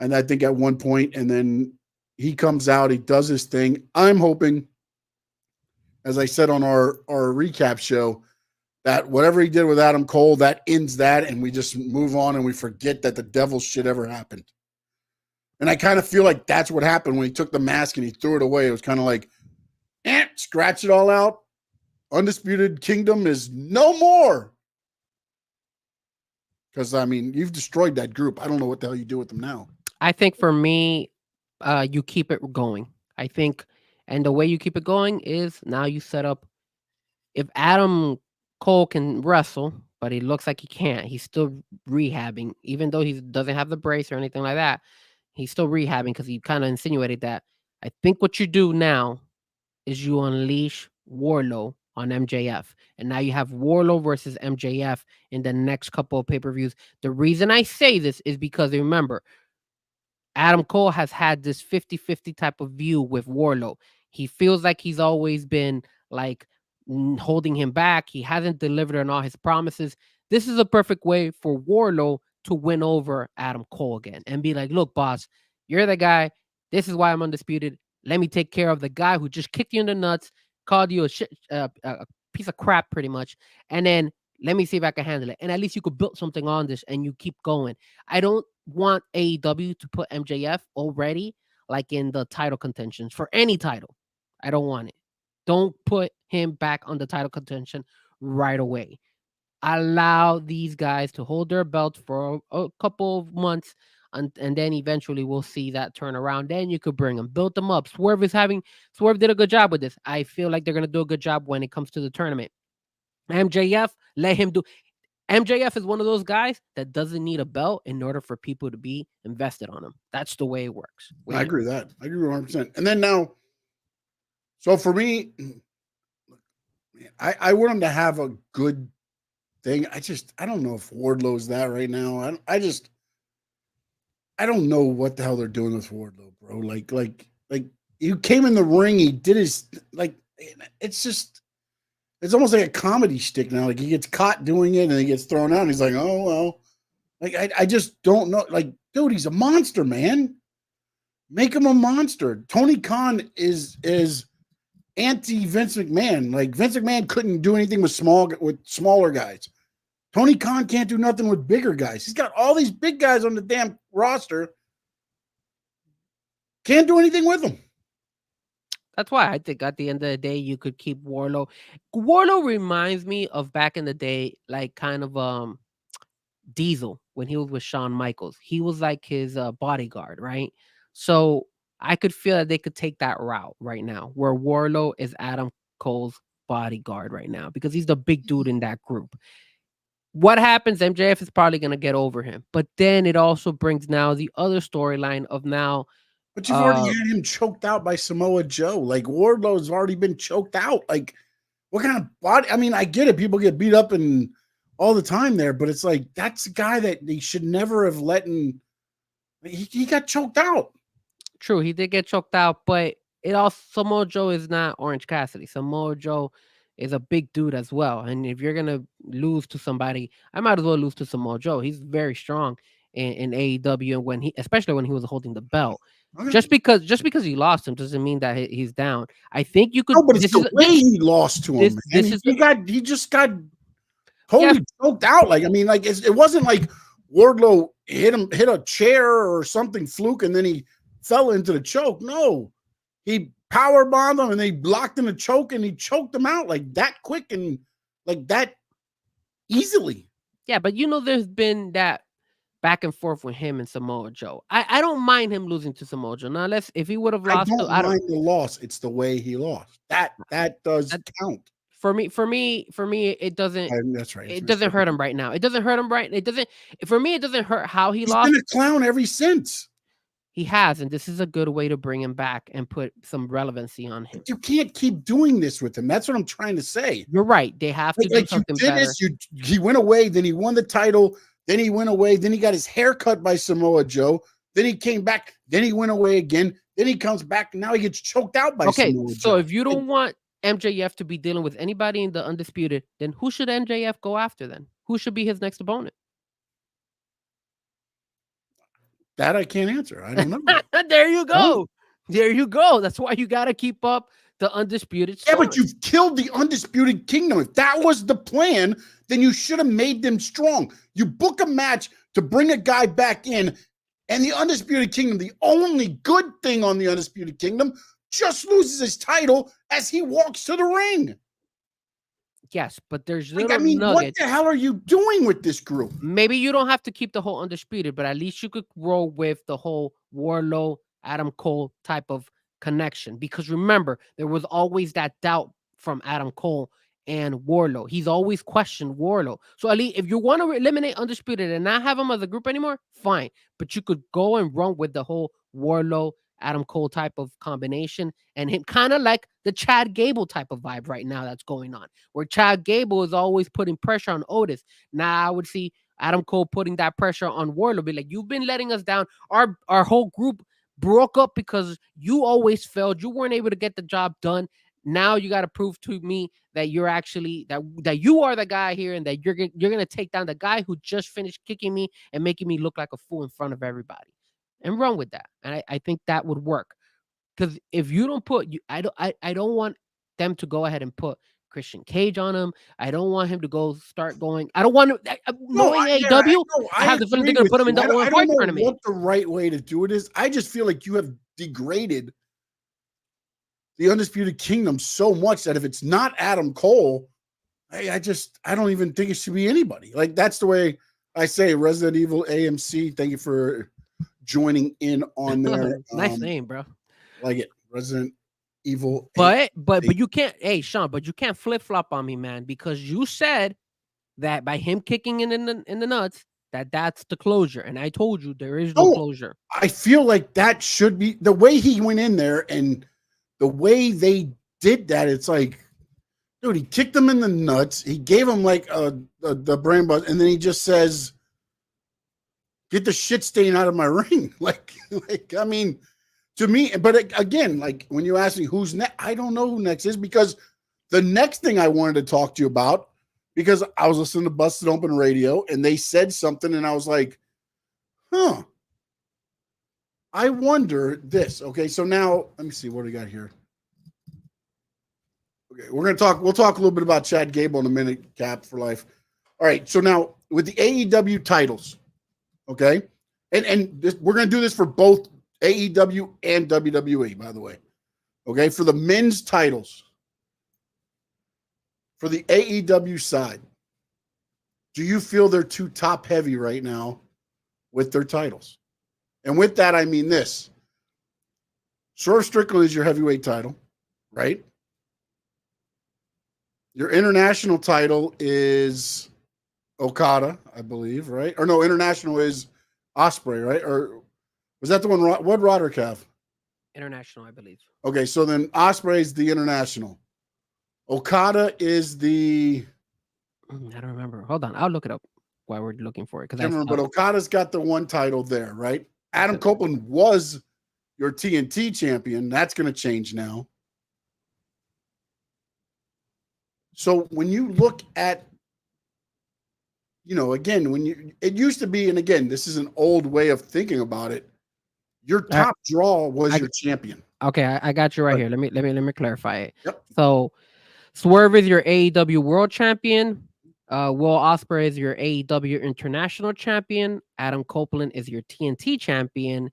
And I think at one point, and then he comes out, he does his thing. I'm hoping, as I said on our recap show, that whatever he did with Adam Cole, that ends that, and we just move on and we forget that the devil shit ever happened. And I kind of feel like that's what happened when he took the mask and he threw it away. It was kind of like, scratch it all out. Undisputed Kingdom is no more. Because, I mean, you've destroyed that group. I don't know what the hell you do with them now. I think for me, you keep it going. I think, and the way you keep it going is now you set up. If Adam Cole can wrestle, but he looks like he can't, he's still rehabbing, even though he doesn't have the brace or anything like that. He's still rehabbing because he kind of insinuated that. I think what you do now is you unleash Warlow on MJF. And now you have Warlow versus MJF in the next couple of pay-per-views. The reason I say this is because remember, Adam Cole has had this 50-50 type of view with Warlow. He feels like he's always been like holding him back. He hasn't delivered on all his promises. This is a perfect way for Warlow to win over Adam Cole again and be like, look, boss, you're the guy. This is why I'm undisputed. Let me take care of the guy who just kicked you in the nuts, called you a piece of crap pretty much. And then let me see if I can handle it. And at least you could build something on this and you keep going. I don't want AEW to put MJF already like in the title contentions for any title. I don't want it. Don't put him back on the title contention right away. Allow these guys to hold their belts for a couple of months, and then eventually we'll see that turn around. Then you could bring them, build them up. Swerve did a good job with this. I feel like they're gonna do a good job when it comes to the tournament. MJF, let him do. MJF is one of those guys that doesn't need a belt in order for people to be invested on him. That's the way it works. I agree with that. I agree 100%. And then now, so for me, I want him to have a good thing. I don't know if Wardlow's that right now. I don't know what the hell they're doing with Wardlow, bro. Like he came in the ring, he did his it's almost like a comedy shtick now. Like he gets caught doing it and he gets thrown out and he's like, oh well. Like I just don't know. Like, dude, he's a monster, man. Make him a monster. Tony Khan is anti Vince McMahon. Like Vince McMahon couldn't do anything with smaller guys. Tony Khan can't do nothing with bigger guys. He's got all these big guys on the damn roster. Can't do anything with them. That's why I think at the end of the day, you could keep Warlow. Warlow reminds me of back in the day, like kind of Diesel when he was with Shawn Michaels. He was like his bodyguard, right? So I could feel that they could take that route right now, where Warlow is Adam Cole's bodyguard right now because he's the big dude in that group. What happens? MJF is probably going to get over him, but then it also brings now the other storyline of now. But you've already had him choked out by Samoa Joe. Like Wardlow's already been choked out. Like what kind of body? I mean, I get it. People get beat up and all the time there, but it's like that's a guy that they should never have let in. He got choked out. True, he did get choked out, but it also Samoa Joe is not Orange Cassidy. Samoa Joe is a big dude as well. And if you're gonna lose to somebody, I might as well lose to Samoa Joe. He's very strong in AEW, and especially when he was holding the belt. Okay. Just because he lost him doesn't mean that he's down. I think you could. No, but it's the way he lost to him. He just got totally choked out. Like I mean, like it wasn't like Wardlow hit a chair or something fluke, and then he fell into the choke. No, he power bombed him, and they blocked in the choke, and he choked him out like that quick and like that easily. Yeah, but there's been that back and forth with him and Samoa Joe. I don't mind him losing to Samoa Joe. Now, if he would have lost, I don't mind the loss. It's the way he lost. That does count. For me, it doesn't. That's right. It doesn't hurt him right now. It doesn't hurt him right. It doesn't. For me, it doesn't hurt how he's lost. He's been a clown ever since. He has, and this is a good way to bring him back and put some relevancy on him. You can't keep doing this with him. That's what I'm trying to say. You're right. They have to do something better. He went away, then he won the title. Then he went away. Then he got his hair cut by Samoa Joe. Then he came back. Then he went away again. Then he comes back. And now he gets choked out by Samoa Joe. So if you don't want MJF to be dealing with anybody in the Undisputed, then who should MJF go after then? Who should be his next opponent? That I can't answer. I don't know. There you go. Oh. There you go. That's why you got to keep up the Undisputed story. Yeah, but you've killed the Undisputed Kingdom. If that was the plan, then you should have made them strong. You book a match to bring a guy back in, and the Undisputed Kingdom, the only good thing on the Undisputed Kingdom, just loses his title as he walks to the ring. Yes, but there's Like, little I mean, what nuggets. the hell are you doing with this group? Maybe you don't have to keep the whole undisputed, but at least you could roll with the whole Warlow, Adam Cole type of connection. Because remember, there was always that doubt from Adam Cole and Warlow. He's always questioned Warlow. So at least if you want to eliminate undisputed and not have them as a group anymore, fine. But you could go and run with the whole Warlow, Adam Cole type of combination, and him kind of like the Chad Gable type of vibe right now that's going on, where Chad Gable is always putting pressure on Otis. Now I would see Adam Cole putting that pressure on Warlow, be like, you've been letting us down. Our whole group broke up because you always failed. You weren't able to get the job done. Now you got to prove to me that you're actually that you are the guy here, and that you're gonna take down the guy who just finished kicking me and making me look like a fool in front of everybody, and run with that. And I think that would work. Because if you don't put you, I don't want them to go ahead and put Christian Cage on him. I don't want him to start going. I don't want to, knowing AEW. I have the feeling they're going to put him in the Owen Hart tournament. What the right way to do it is. I just feel like you have degraded the Undisputed Kingdom so much that if it's not Adam Cole, I don't even think it should be anybody. Like, that's the way I say. Resident Evil AMC, thank you for joining in on there. Nice name, bro. Like it, Resident Evil. But you can't, hey Sean, but you can't flip flop on me, man, because you said that by him kicking in the nuts, that's the closure, and I told you there is no closure. I feel like that should be the way he went in there, and the way they did that. It's like, dude, he kicked him in the nuts. He gave him like the brain buzz, and then he just says, "Get the shit stain out of my ring." Like I mean. To me, but again, like when you ask me who's next, I don't know who next is, because the next thing I wanted to talk to you about, because I was listening to Busted Open Radio and they said something and I was like, I wonder this. Okay, so now let me see what we got here. Okay, we'll talk a little bit about Chad Gable in a minute, Cap for life. All right, so now with the AEW titles, okay, and we're going to do this for both AEW and WWE, by the way. Okay, for the men's titles, for the AEW side, do you feel they're too top heavy right now with their titles? And with that, I mean this. Swerve Strickland is your heavyweight title, right? Your international title is Okada, I believe, right? Or no, international is Ospreay, right? Or was that the one? What Roderick have? International, I believe. Okay, so then Ospreay is the international. Okada is the. I don't remember. Hold on, I'll look it up while we're looking for it. But Okada's got the one title there, right? Adam Copeland was your TNT champion. That's going to change now. So when you look at, again, it used to be, and again, this is an old way of thinking about it. Your top draw was your champion. Okay, I got you right here. Let me clarify it. Yep. So Swerve is your AEW World Champion. Will Ospreay is your AEW International Champion. Adam Copeland is your TNT Champion.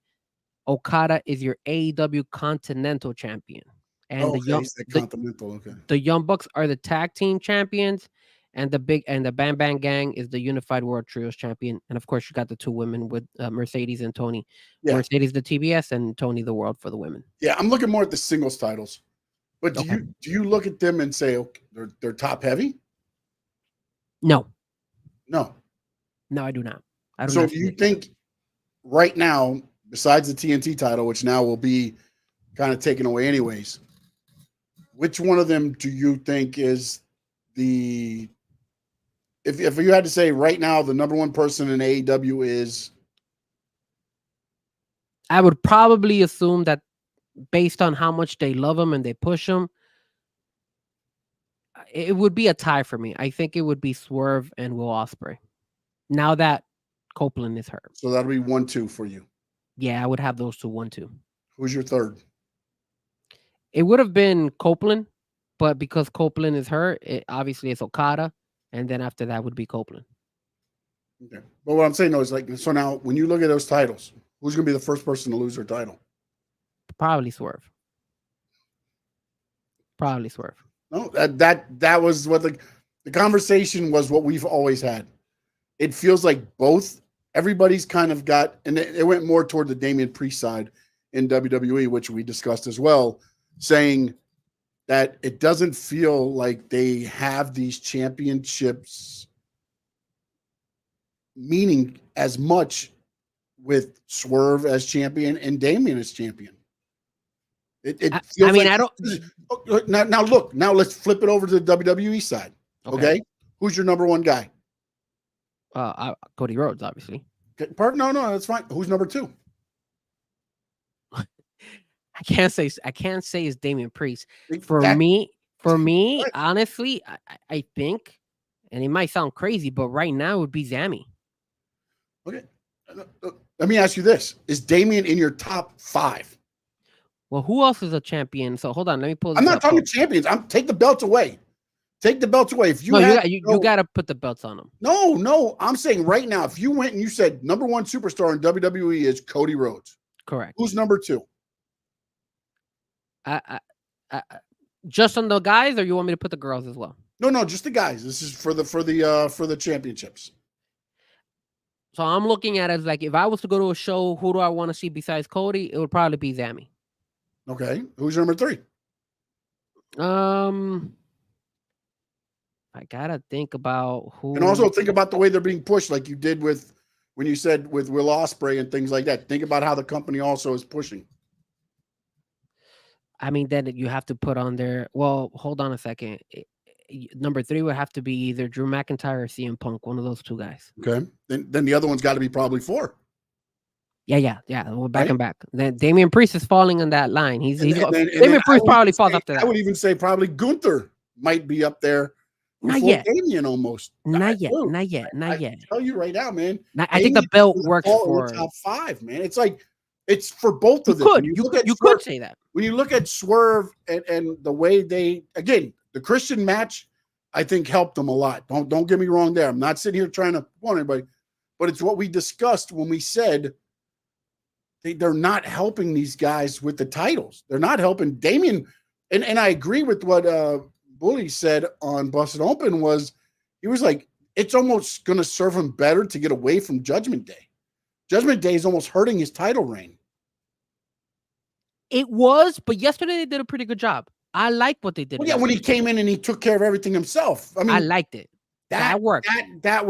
Okada is your AEW Continental Champion. And the Young Bucks are the tag team champions. And the Bang Bang Gang is the Unified World Trios Champion. And of course, you got the two women with Mercedes and Tony. Yeah. Mercedes the TBS and Tony the World for the women. Yeah, I'm looking more at the singles titles. But do you look at them and say, okay, they're top heavy? No, I do not. So do you think right now, besides the TNT title, which now will be kind of taken away anyways, which one of them do you think is the? If you had to say right now, the number one person in AEW is? I would probably assume that based on how much they love him and they push him, it would be a tie for me. I think it would be Swerve and Will Ospreay. Now that Copeland is hurt. So that'll be 1-2 for you. Yeah, I would have those two 1-2. Who's your third? It would have been Copeland, but because Copeland is hurt, obviously it's Okada. And then after that would be Copeland. Okay. But what I'm saying though is so now when you look at those titles, who's going to be the first person to lose their title? Probably Swerve. Probably Swerve. No, that was what the conversation was. What we've always had. It feels like both. Everybody's kind of got, and it went more toward the Damian Priest side in WWE, which we discussed as well, saying that it doesn't feel like they have these championships meaning as much with Swerve as champion and Damian as champion. It feels I mean, like, I don't. Now look. Now let's flip it over to the WWE side. Okay, who's your number one guy? Cody Rhodes, obviously. Okay, no, that's fine. Who's number two? I can't say it's Damian Priest. For That- me, honestly, I think, and it might sound crazy, but right now it would be Zammy. Okay, let me ask you this: is Damian in your top 5? Well, who else is a champion? So hold on, let me pull this I'm not up. talking champions. Take the belts away. Take the belts away. If you you got to put the belts on them. No, I'm saying right now, if you went and you said number one superstar in WWE is Cody Rhodes, Correct. who's number 2? Just on the guys, or you want me to put the girls as well? No, just the guys. This is for the championships. So I'm looking at it as like, if I was to go to a show, who do I want to see besides Cody? It would probably be Zammy. Okay, who's number 3? I gotta think about who, and also think about the way they're being pushed, like you did with when you said with Will Ospreay and things like that. Think about how the company also is pushing. I mean, then you have to put on there. Well, hold on a second. Number 3 would have to be either Drew McIntyre or CM Punk, one of those two guys. Okay, then the other one's got to be probably 4. Yeah. We're back Right? and back. Then Damian Priest is falling on that line. Damian Priest probably falls up to that. I would even say probably Gunther might be up there. Not yet. Damian almost. Not yet. I tell you right now, man. I think the belt works for the top 5, man. It's like it's for both of them. You could say that. When you look at Swerve and the way they, again, the Christian match, I think helped them a lot. Don't get me wrong there. I'm not sitting here trying to want anybody, but it's what we discussed when we said they're not helping these guys with the titles. They're not helping Damian. And I agree with what Bully said on Busted Open was, he was like, it's almost going to serve him better to get away from Judgment Day. Judgment Day is almost hurting his title reign. It was, but yesterday they did a pretty good job. I like what they did. Well, yeah, when he came in and he took care of everything himself. I mean, I liked it. That worked. That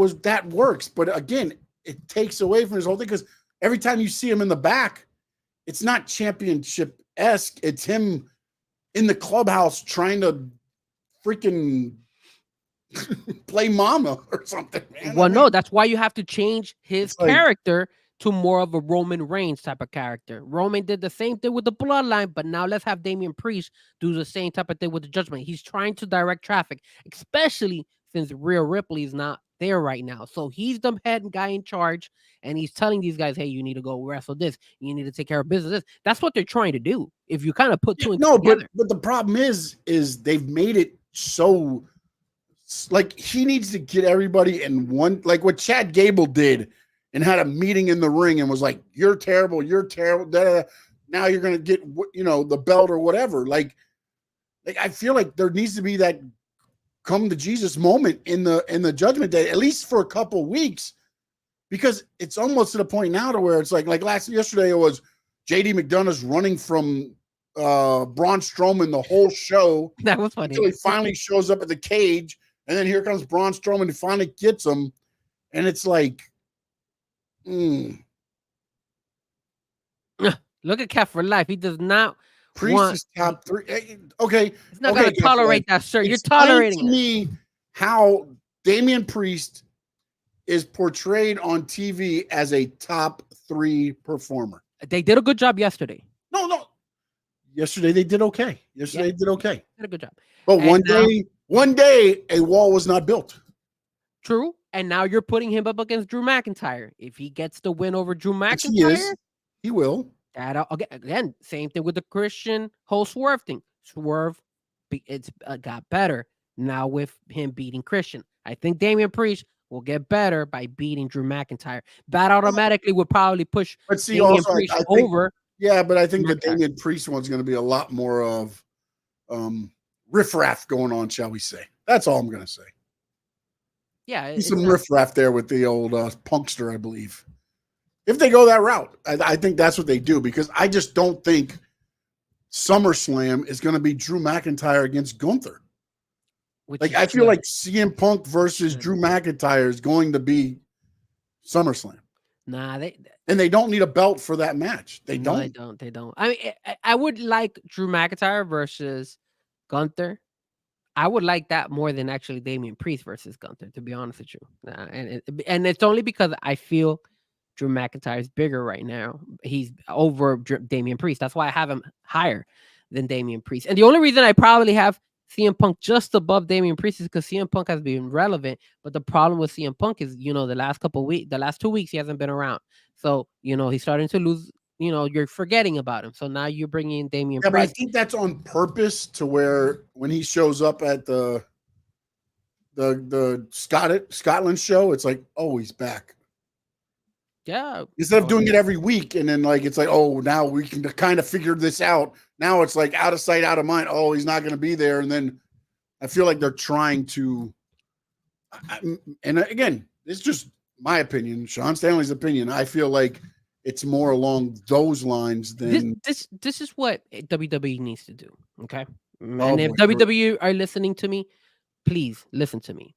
works. But again, it takes away from his whole thing, because every time you see him in the back, it's not championship-esque. It's him in the clubhouse trying to freaking play mama or something, man. Well, no, that's why you have to change his character to more of a Roman Reigns type of character. Roman did the same thing with the Bloodline, but now let's have Damian Priest do the same type of thing with the Judgment. He's trying to direct traffic, especially since Rhea Ripley is not there right now. So he's the head guy in charge, and he's telling these guys, hey, you need to go wrestle this. You need to take care of business. That's what they're trying to do. If you kind of put two and two together. But the problem is they've made it so, like, he needs to get everybody in one, like what Chad Gable did and had a meeting in the ring and was like, you're terrible. Now you're going to get, the belt or whatever. Like I feel like there needs to be that come to Jesus moment in the Judgment Day, at least for a couple weeks, because it's almost to the point now to where it's like yesterday it was JD McDonough's running from Braun Strowman the whole show. That was funny. Until he finally shows up at the cage, and then here comes Braun Strowman who finally gets him, and it's like, look at Cat for life. He does not Priest is top 3. Okay, he's not going to tolerate that, sir. You're tolerating to me how Damian Priest is portrayed on TV as a top 3 performer. They did a good job yesterday. No. Yesterday they did okay. They did okay. Did a good job. But one day a wall was not built. True. And now you're putting him up against Drew McIntyre. If he gets the win over Drew McIntyre, he will. Again, same thing with the Christian whole Swerve thing. Swerve, it's got better now with him beating Christian. I think Damian Priest will get better by beating Drew McIntyre. That automatically would probably push Damian Priest over. Yeah, but I think the Damian Priest one's going to be a lot more of riffraff going on, shall we say. That's all I'm going to say. Yeah, Some riffraff there with the old punkster, I believe. If they go that route, I think that's what they do, because I just don't think SummerSlam is going to be Drew McIntyre against Gunther. Like, I feel like CM Punk versus Drew McIntyre is going to be SummerSlam. Nah, they don't need a belt for that match. They don't. They don't. I mean, I would like Drew McIntyre versus Gunther. I would like that more than actually Damian Priest versus Gunther, to be honest with you. And it's only because I feel Drew McIntyre is bigger right now. He's over Damian Priest. That's why I have him higher than Damian Priest. And the only reason I probably have CM Punk just above Damian Priest is because CM Punk has been relevant. But the problem with CM Punk is, the last 2 weeks, he hasn't been around. So, he's starting to lose. You're forgetting about him. So now you're bringing in Damian Priest. But I think that's on purpose, to where when he shows up at the Scotland show, it's like, oh, he's back. Yeah. Instead of doing it every week, and then it's like, oh, now we can kind of figure this out. Now it's like out of sight, out of mind. Oh, he's not going to be there. And then I feel like they're trying to, and again, it's just my opinion, Sean Stanley's opinion. I feel like it's more along those lines than this is what WWE needs to do. Okay. Oh, and if WWE are listening to me, please listen to me.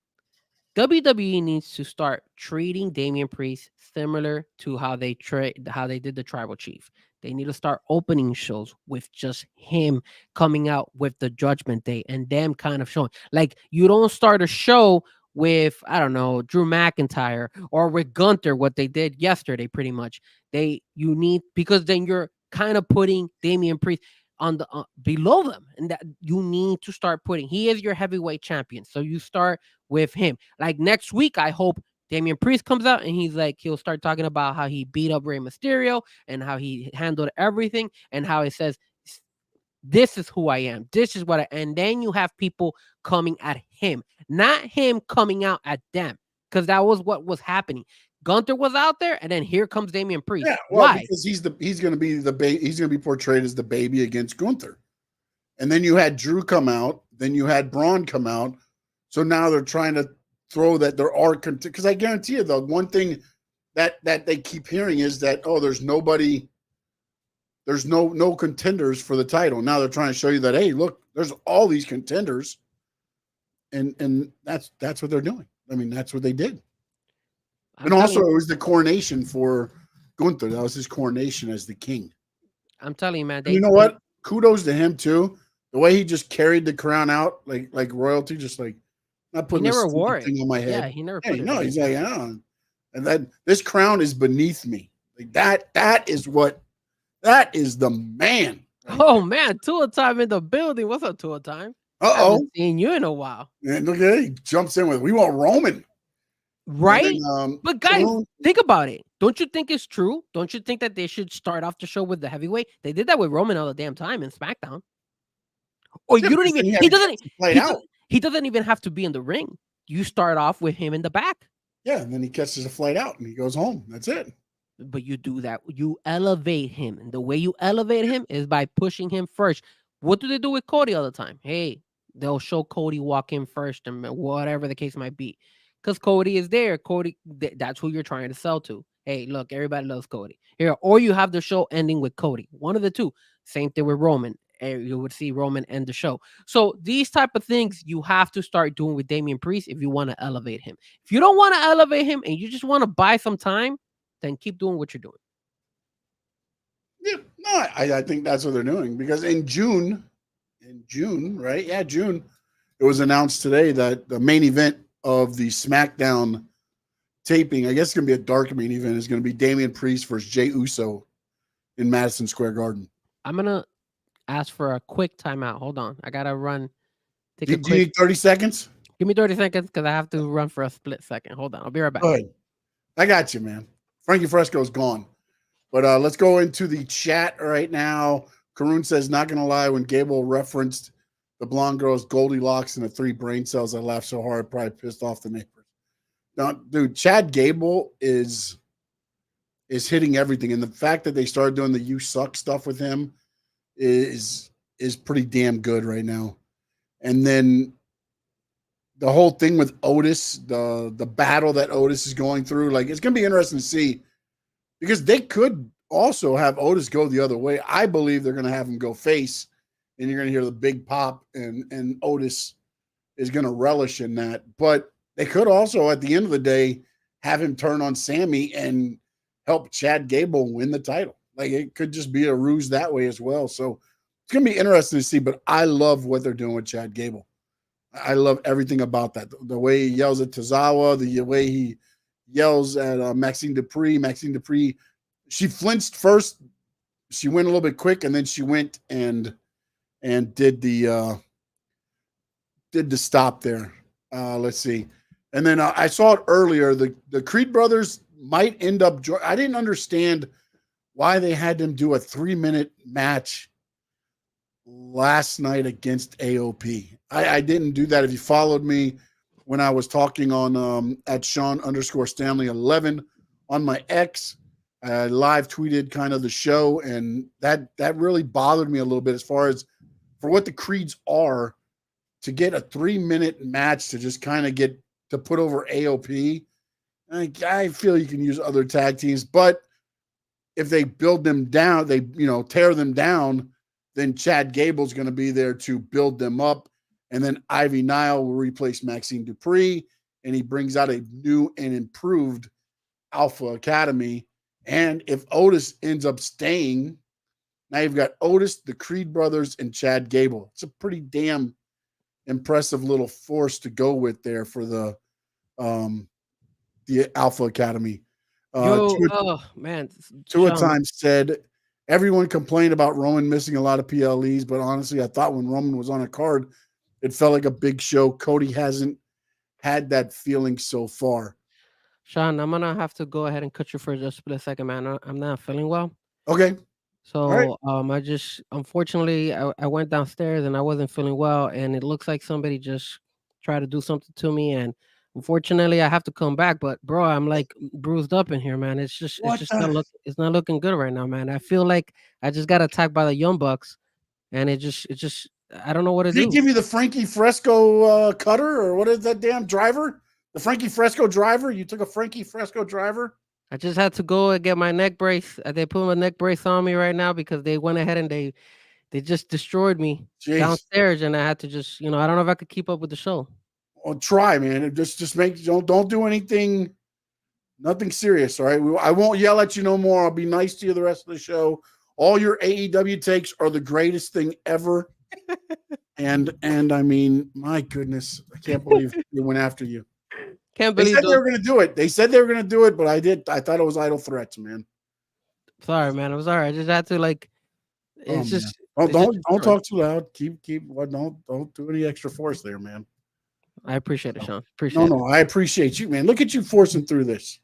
WWE needs to start treating Damian Priest similar to how they did the Tribal Chief. They need to start opening shows with just him coming out with the Judgment Day and them kind of showing. Like, you don't start a show with, I don't know, Drew McIntyre or with Gunther, what they did yesterday, pretty much. Because then you're kind of putting Damian Priest on the below them, and that you need to start putting. He is your heavyweight champion, so you start with him. Like, next week, I hope Damian Priest comes out and he'll start talking about how he beat up Rey Mysterio and how he handled everything and how it says, this is who I am. This is what and then you have people coming at him, not him coming out at them, because that was what was happening. Gunther was out there, and then here comes Damian Priest. Yeah, well, why? Because he's going to be he's going to be portrayed as the baby against Gunther, and then you had Drew come out, then you had Braun come out, so now they're trying to throw that there are, because I guarantee you, the one thing that they keep hearing is that, oh, there's nobody, there's no contenders for the title. Now they're trying to show you that, hey, look, there's all these contenders, and that's what they're doing. I mean, that's what they did. And also, it was the coronation for Gunther. That was his coronation as the king. I'm telling you, man. You know what? Kudos to him too. The way he just carried the crown out like royalty, just like not putting this thing on my head. Yeah, he never put it. No, he's like, yeah. And that this crown is beneath me. Like that is the man. Oh man, Tua Time in the building. What's up, Tua Time? I haven't seen you in a while. And look at it, he jumps in with, we want Roman. Right? Then, but guys, think about it. Don't you think it's true? Don't you think that they should start off the show with the heavyweight? They did that with Roman all the damn time in SmackDown. Or you don't even he doesn't even have to be in the ring. You start off with him in the back. Yeah, and then he catches a flight out and he goes home. That's it. But you do that. You elevate him. And the way you elevate him is by pushing him first. What do they do with Cody all the time? Hey, they'll show Cody walk in first and whatever the case might be. Because Cody is there. Cody, that's who you're trying to sell to. Hey, look, everybody loves Cody. Here, or you have the show ending with Cody. One of the two. Same thing with Roman. You would see Roman end the show. So these type of things you have to start doing with Damian Priest if you want to elevate him. If you don't want to elevate him and you just want to buy some time, then keep doing what you're doing. Yeah, no, I think that's what they're doing, because in June, right? Yeah, June, it was announced today that the main event of the SmackDown taping, I guess it's going to be a dark main event, is going to be Damian Priest versus Jey Uso in Madison Square Garden. I'm going to ask for a quick timeout. Hold on. I got to run. Do you need 30 seconds? Give me 30 seconds because I have to run for a split second. Hold on. I'll be right back. Go ahead. I got you, man. Frankie Fresco's gone. But let's go into the chat right now. Karun says, not going to lie, when Gable referenced the blonde girl's Goldilocks and the 3 brain cells, I laughed so hard, probably pissed off the neighbors. Now, dude, Chad Gable is hitting everything. And the fact that they started doing the You Suck stuff with him is pretty damn good right now. And then the whole thing with Otis, the battle that Otis is going through, like it's gonna be interesting to see because they could also have Otis go the other way. I believe they're gonna have him go face, and you're gonna hear the big pop, and Otis is gonna relish in that. But they could also, at the end of the day, have him turn on Sammy and help Chad Gable win the title. Like it could just be a ruse that way as well. So it's gonna be interesting to see. But I love what they're doing with Chad Gable. I love everything about that. The way he yells at Tozawa, the way he yells at Maxine Dupree. Maxine Dupree, she flinched first. She went a little bit quick, and then she went and did the stop there. Let's see. And then I saw it earlier. The Creed brothers might end up. I didn't understand why they had them do a 3-minute match last night against AOP. I didn't do that. If you followed me when I was talking on at Sean_Stanley11 on my X, I live tweeted kind of the show, and that really bothered me a little bit as far as for what the Creeds are, to get a 3-minute match to just kind of get to put over AOP. I feel you can use other tag teams, but if they build them down, they tear them down, then Chad Gable's going to be there to build them up. And then Ivy Nile will replace Maxine Dupree, and he brings out a new and improved Alpha Academy. And if Otis ends up staying, now you've got Otis, the Creed brothers, and Chad Gable. It's a pretty damn impressive little force to go with there for the Alpha Academy. Man. Two at times said, everyone complained about Roman missing a lot of PLEs, but honestly, I thought when Roman was on a card, it felt like a big show. Cody hasn't had that feeling so far. Sean, I'm gonna have to go ahead and cut you for just a split second, man. I'm not feeling well. Okay. So right. I just unfortunately I went downstairs and I wasn't feeling well, and it looks like somebody just tried to do something to me, and unfortunately I have to come back. But bro, I'm like bruised up in here, man. It's just it's not looking good right now, man. I feel like I just got attacked by the Young Bucks, and it just I don't know what to do. Did he give you the Frankie Fresco cutter, or what is that damn driver? The Frankie Fresco driver? You took a Frankie Fresco driver? I just had to go and get my neck brace. They put my neck brace on me right now because they went ahead and they just destroyed me downstairs, and I had to just, I don't know if I could keep up with the show. Well, try, man. Just make don't do anything, nothing serious. All right, I won't yell at you no more. I'll be nice to you the rest of the show. All your AEW takes are the greatest thing ever. and I mean, my goodness, I can't believe they went after you. Can't believe they said they were going to do it. They said they were going to do it, but I thought it was idle threats, man. Sorry, man. I'm sorry. I just had to It's just don't talk too loud. Keep don't do any extra force there, man. I appreciate it, Sean. Appreciate it. I appreciate you, man. Look at you forcing through this.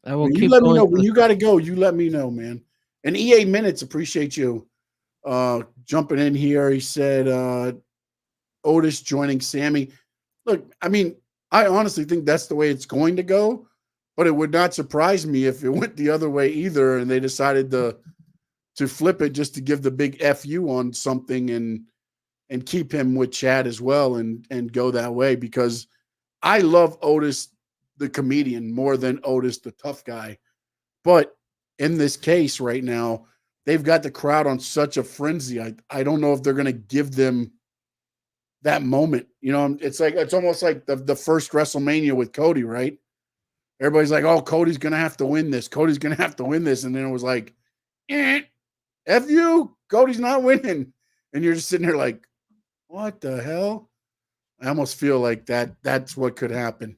I will keep. You let me know when you got to go. You let me know, man. And EA Minutes, appreciate you jumping in here. He said Otis joining Sammy. Look, I mean, I honestly think that's the way it's going to go, but it would not surprise me if it went the other way either, and they decided to flip it just to give the big FU on something and keep him with Chad as well and go that way, because I love Otis the comedian more than Otis the tough guy. But in this case right now, they've got the crowd on such a frenzy. I don't know if they're going to give them that moment. It's almost like the first WrestleMania with Cody, right? Everybody's like, oh, Cody's going to have to win this. Cody's going to have to win this. And then it was like, F you, Cody's not winning. And you're just sitting there like, what the hell? I almost feel like that's what could happen.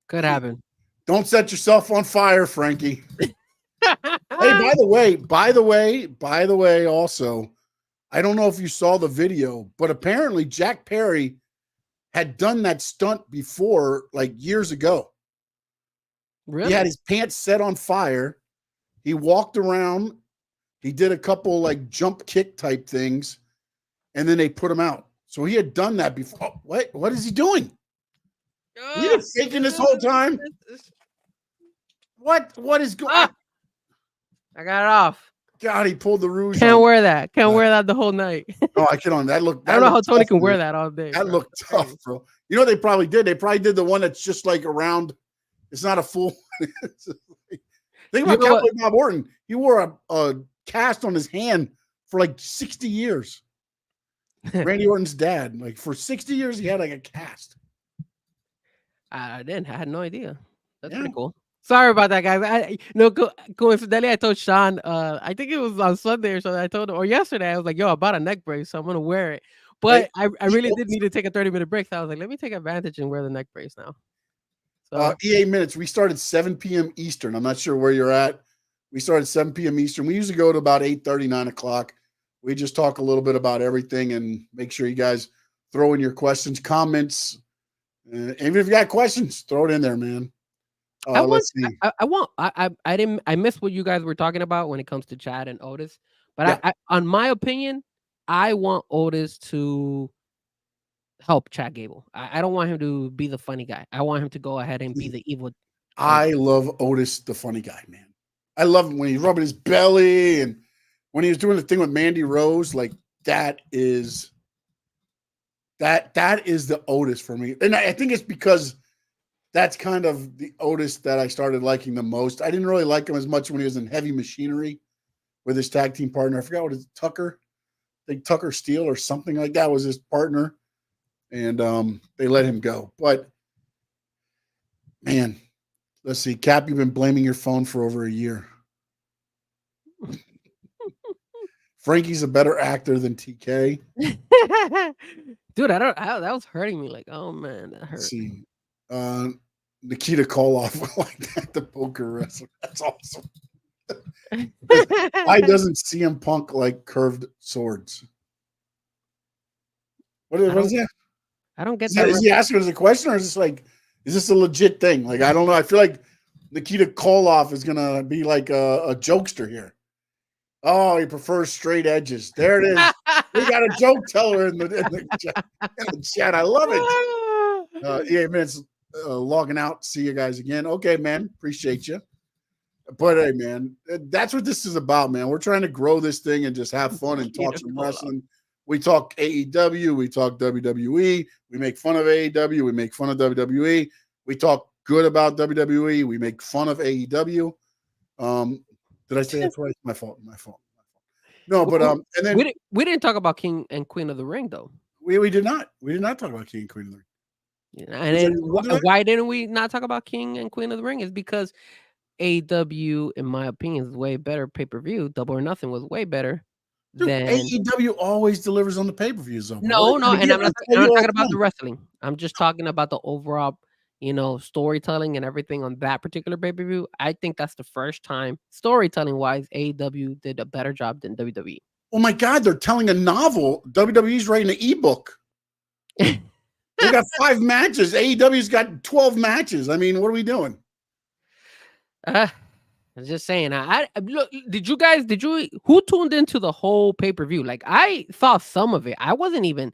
Could happen. Don't set yourself on fire, Frankie. Hey, by the way, also, I don't know if you saw the video, but apparently Jack Perry had done that stunt before, like years ago. Really? He had his pants set on fire. He walked around. He did a couple like jump kick type things, and then they put him out. So he had done that before. Oh, what is he doing? He been faking this whole time. What is going on? I got it off. God, he pulled the rouge Can't on. wear that. Can't wear that the whole night. No, I can on that look. I don't know how Tony tough, can man. wear that all day. That bro. looked tough, bro. You know what they probably did? They probably did the one that's just like around. It's not a full. Think about Cowboy Bob Orton. He wore a cast on his hand for like 60 years. Randy Orton's dad, like for 60 years, he had like a cast. I didn't. I had no idea. That's pretty cool. Sorry about that, guys. Coincidentally, I told Sean. I think it was on Sunday or something. I told him, or yesterday, I was like, "Yo, I bought a neck brace, so I'm gonna wear it." But I really did need to take a 30-minute break. So I was like, "Let me take advantage and wear the neck brace now." So EA Minutes. We started 7 p.m. Eastern. I'm not sure where you're at. We started 7 p.m. Eastern. We usually go to about 8:30, 9 o'clock. We just talk a little bit about everything and make sure you guys throw in your questions, comments. Even if you got questions, throw it in there, man. Let's see. I missed what you guys were talking about when it comes to Chad and Otis. But on my opinion, I want Otis to help Chad Gable. I don't want him to be the funny guy. I want him to go ahead and be the evil. I love Otis, the funny guy, man. I love him when he's rubbing his belly and when he was doing the thing with Mandy Rose. Like that is the Otis for me. And I think it's because that's kind of the Otis that I started liking the most. I didn't really like him as much when he was in Heavy Machinery with his tag team partner. I forgot what his Tucker. I think Tucker Steele or something like that was his partner. And they let him go. But, man, let's see. Cap, you've been blaming your phone for over a year. Frankie's a better actor than TK. Dude, that was hurting me. Like, oh, man, that hurt. Let's see. Nikita Koloff like that, the poker wrestler. That's awesome. Why doesn't CM Punk like curved swords? What is that? I don't get that. Is he asking us a question, or is this a legit thing? Like, I don't know. I feel like Nikita Koloff is gonna be like a jokester here. Oh, he prefers straight edges. There it is. We got a joke teller in the chat. I love it. Yeah, man, it's logging out. See you guys again. Okay, man. Appreciate you. But hey, man, that's what this is about, man. We're trying to grow this thing and just have fun and talk some wrestling. We talk AEW, we talk WWE, we make fun of AEW, we make fun of WWE, we talk good about WWE, we make fun of AEW. Did I say that twice? My fault. No, but and then we didn't talk about King and Queen of the Ring though. We did not. We did not talk about King and Queen of the Ring. Yeah, and then why didn't we not talk about King and Queen of the Ring? Is because AEW, in my opinion, is way better pay-per-view. Double or Nothing was way better. Dude, AEW always delivers on the pay-per-views. No, and I'm not talking about the wrestling. I'm just talking about the overall, storytelling and everything on that particular pay-per-view. I think that's the first time, storytelling-wise, AEW did a better job than WWE. Oh my God, they're telling a novel. WWE's writing an ebook. They got 5 matches. AEW's got 12 matches. I mean, what are we doing? I was just saying. Look. Who tuned into the whole pay-per-view? Like, I saw some of it. I wasn't even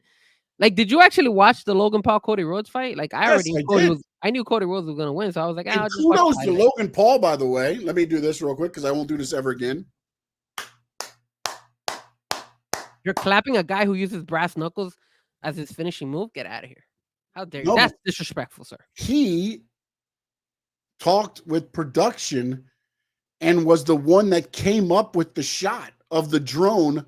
like. Did you actually watch the Logan Paul Cody Rhodes fight? Like, I knew Cody Rhodes was gonna win, so I was like, kudos to Logan Paul, by the way. Let me do this real quick because I won't do this ever again. You're clapping a guy who uses brass knuckles as his finishing move. Get out of here! How dare you? That's disrespectful, sir. He talked with production and was the one that came up with the shot of the drone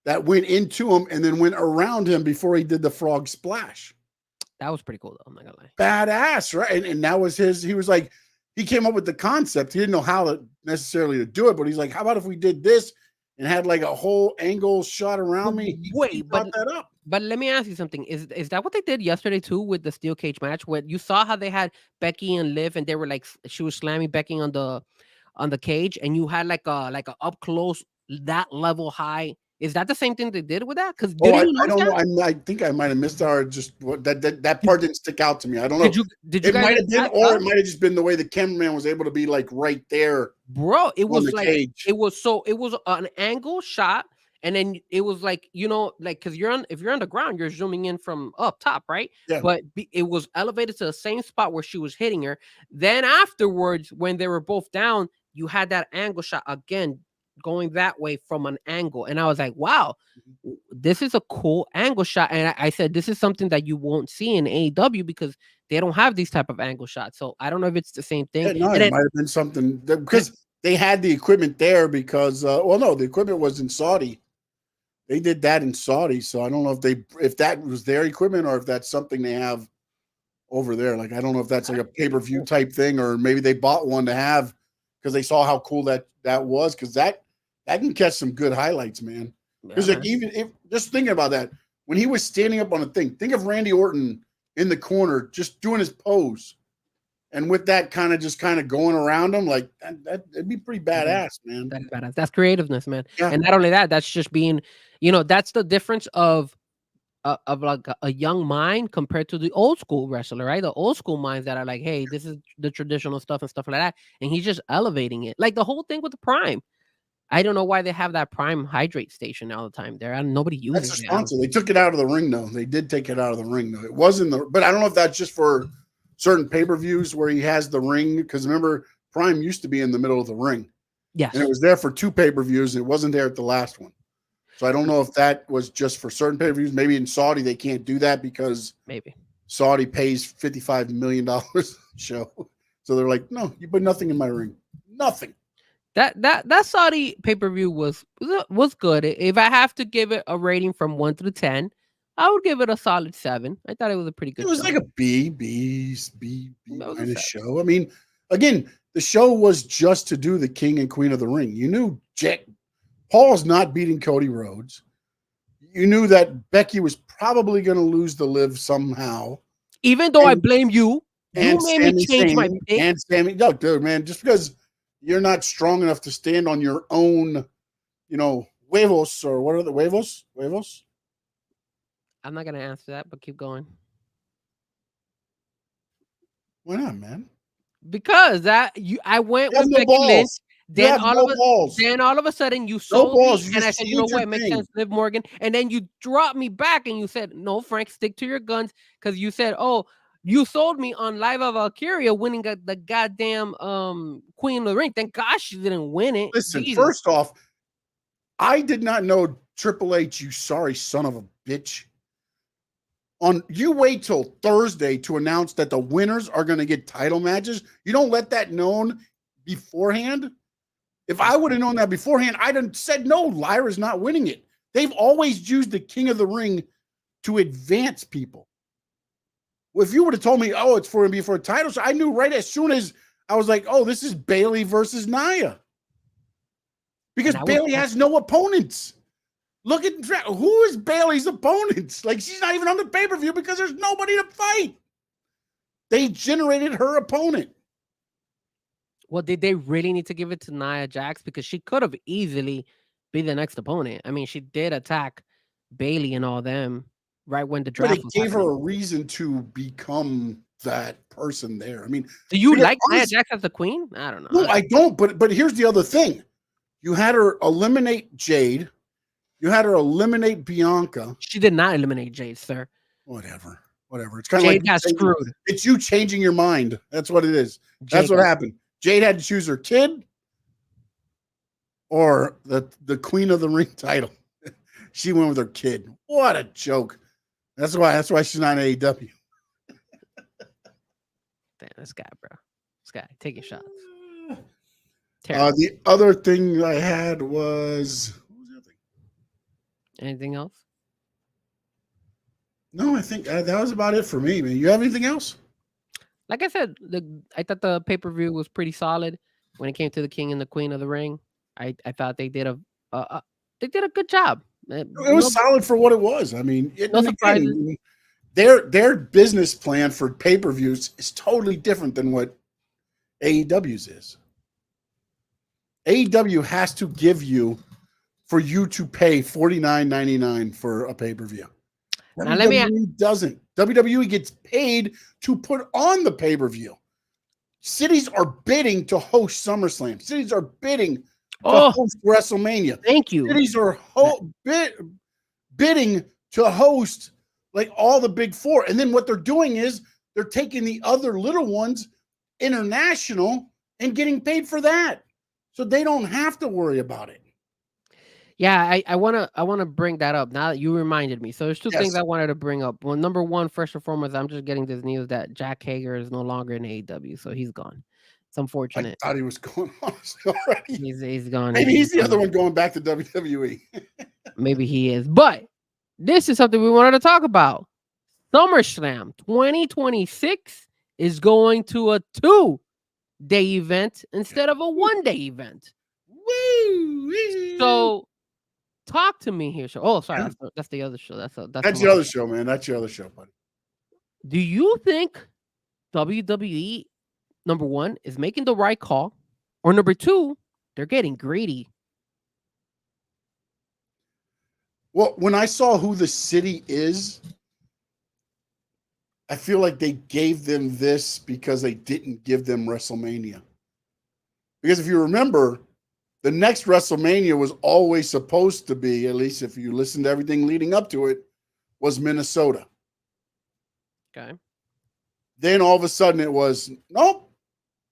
that went into him and then went around him before he did the frog splash. That was pretty cool, though. I'm not gonna lie. Badass, right? And that was he was like, he came up with the concept. He didn't know how necessarily to do it, but he's like, how about if we did this and had like a whole angle shot around me? He brought that up. But let me ask you something. Is that what they did yesterday too with the steel cage match? Where you saw how they had Becky and Liv, and they were like, she was slamming Becky on the cage, and you had like a up close that level high. Is that the same thing they did with that? Because I don't know. I think I might have missed out. Just that part didn't stick out to me. I don't know. Did you? It might have been, or it might have just been the way the cameraman was able to be like right there, bro. It was like cage. It was an angle shot. And then it was like, because if you're on the ground, you're zooming in from up top, right? Yeah. But it was elevated to the same spot where she was hitting her. Then afterwards, when they were both down, you had that angle shot again, going that way from an angle, and I was like, wow, this is a cool angle shot. And I said, this is something that you won't see in AEW because they don't have these type of angle shots. So I don't know if it's the same thing. Yeah, no, And it then, might have been something because they had the equipment there because well, no, the equipment was in Saudi. They did that in Saudi, so I don't know if that was their equipment or if that's something they have over there. Like I don't know if that's like a pay-per-view type thing, or maybe they bought one to have because they saw how cool that was. Because that can catch some good highlights, man. Because like even if just thinking about that, when he was standing up on a thing, think of Randy Orton in the corner just doing his pose, and with that kind of going around him, like that'd be pretty badass, man. That is badass. That's creativeness, man. Yeah. And not only that, that's just being, that's the difference of like a young mind compared to the old school wrestler, right? The old school minds that are like, hey, this is the traditional stuff and stuff like that, and he's just elevating it. Like the whole thing with the Prime. I don't know why they have that Prime hydrate station all the time there. Nobody uses That's a it. sponsor. They took it out of the ring, though. They did take it out of the ring, though. It wasn't but I don't know if that's just for certain pay-per-views where he has the ring. Because remember, Prime used to be in the middle of the ring. Yes. And it was there for 2 pay-per-views. And it wasn't there at the last one. So I don't know if that was just for certain pay-per-views. Maybe in Saudi they can't do that because maybe Saudi pays $55 million a show. So they're like, no, you put nothing in my ring. Nothing. That Saudi pay-per-view was good. If I have to give it a rating from 1 to 10, I would give it a solid 7. I thought it was a pretty good show. It was like a B minus show. I mean, again, the show was just to do the King and Queen of the Ring. You knew Paul's not beating Cody Rhodes. You knew that Becky was probably going to lose the Liv somehow. Even though I blame you, you made me change my pick. And Sammy, no, dude, man, just because you're not strong enough to stand on your own, huevos, or what are the huevos? Huevos? I'm not going to answer that, but keep going. Why not, man? Because I went with no Becky balls. Lynch. Then Then all of a sudden you sold balls. me, and I said, you know what, it makes sense, Liv Morgan. And then you dropped me back, and you said, no, Frank, stick to your guns, because you said, oh, you sold me on Liva Valkyria winning the goddamn Queen of the Ring. Thank God she didn't win it. Listen, Jesus. First off, I did not know Triple H, you sorry son of a bitch. You wait till Thursday to announce that the winners are going to get title matches. You don't let that known beforehand. If I would have known that beforehand, I'd have said, no, Lyra's not winning it. They've always used the King of the Ring to advance people. Well, if you would have told me, oh, it's for a title, so I knew right as soon as I was like, oh, this is Bayley versus Nia. Because Bayley has no opponents. Look at who is Bayley's opponents. Like, she's not even on the pay-per-view because there's nobody to fight. They generated her opponent. Well, did they really need to give it to Nia Jax? Because she could have easily been the next opponent. I mean, she did attack Bayley and all them right when the draft was gave happening. her a reason to become that person there. I mean, do you like Nia Jax as the queen? I don't know. No, I don't. But here's the other thing. You had her eliminate Jade. You had her eliminate Bianca. She did not eliminate Jade, sir. Whatever. It's kind of like got screwed. It's you changing your mind. That's what it is. That's what happened. Jade had to choose her kid or the Queen of the Ring title. She went with her kid. What a joke. That's why she's not in AEW. Damn, this guy, bro. This guy taking shots. The other thing I had was, what was the other thing? Anything else? No, I think that was about it for me, man. You have anything else? Like I said, I thought the pay-per-view was pretty solid when it came to the King and the Queen of the Ring. I thought they did a good job. It was solid for what it was. I mean, no surprises. Their business plan for pay-per-views is totally different than what AEW's is. AEW has to give you for you to pay $49.99 for a pay-per-view. Now, WWE doesn't. WWE gets paid to put on the pay-per-view. Cities are bidding to host SummerSlam. Cities are bidding to host WrestleMania. Thank you. Cities are bidding to host like all the big four. And then what they're doing is they're taking the other little ones international and getting paid for that. So they don't have to worry about it. Yeah, I wanna bring that up now that you reminded me. So there's two things Yes. I wanted to bring up. Well, number one, first and foremost, I'm just getting this news that Jack Hager is no longer in AEW, so he's gone. It's I unfortunate. thought he was going on already. He's gone. Maybe he's the gone. other one going back to WWE. Maybe he is. But this is something we wanted to talk about. SummerSlam 2026 is going to a 2-day event instead of a 1-day event. Woo! So talk to me here. Oh, sorry, Yeah. that's the other show. That's That's your other show, man. That's your other show, buddy. Do you think WWE, number one, is making the right call, or number two, they're getting greedy? Well, when I saw who the city is, I feel like they gave them this because they didn't give them WrestleMania. Because if you remember, the next WrestleMania was always supposed to be, at least if you listen to everything leading up to it, was Minnesota. Okay. Then all of a sudden it was, nope,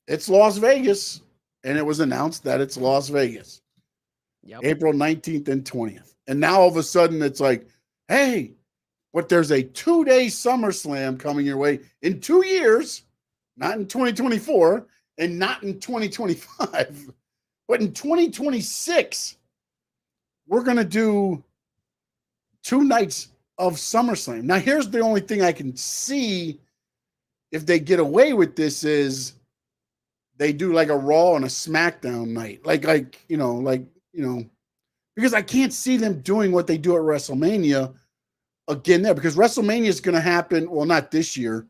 it's Las Vegas. And it was announced that it's Las Vegas. Yep. April 19th and 20th. And now all of a sudden it's like, hey, but there's a 2-day SummerSlam coming your way in 2 years, not in 2024 and not in 2025, but in 2026, we're going to do 2 nights of SummerSlam. Now, here's the only thing I can see if they get away with this is they do like a Raw and a SmackDown night. Because I can't see them doing what they do at WrestleMania again there, because WrestleMania is going to happen. Well, not this year,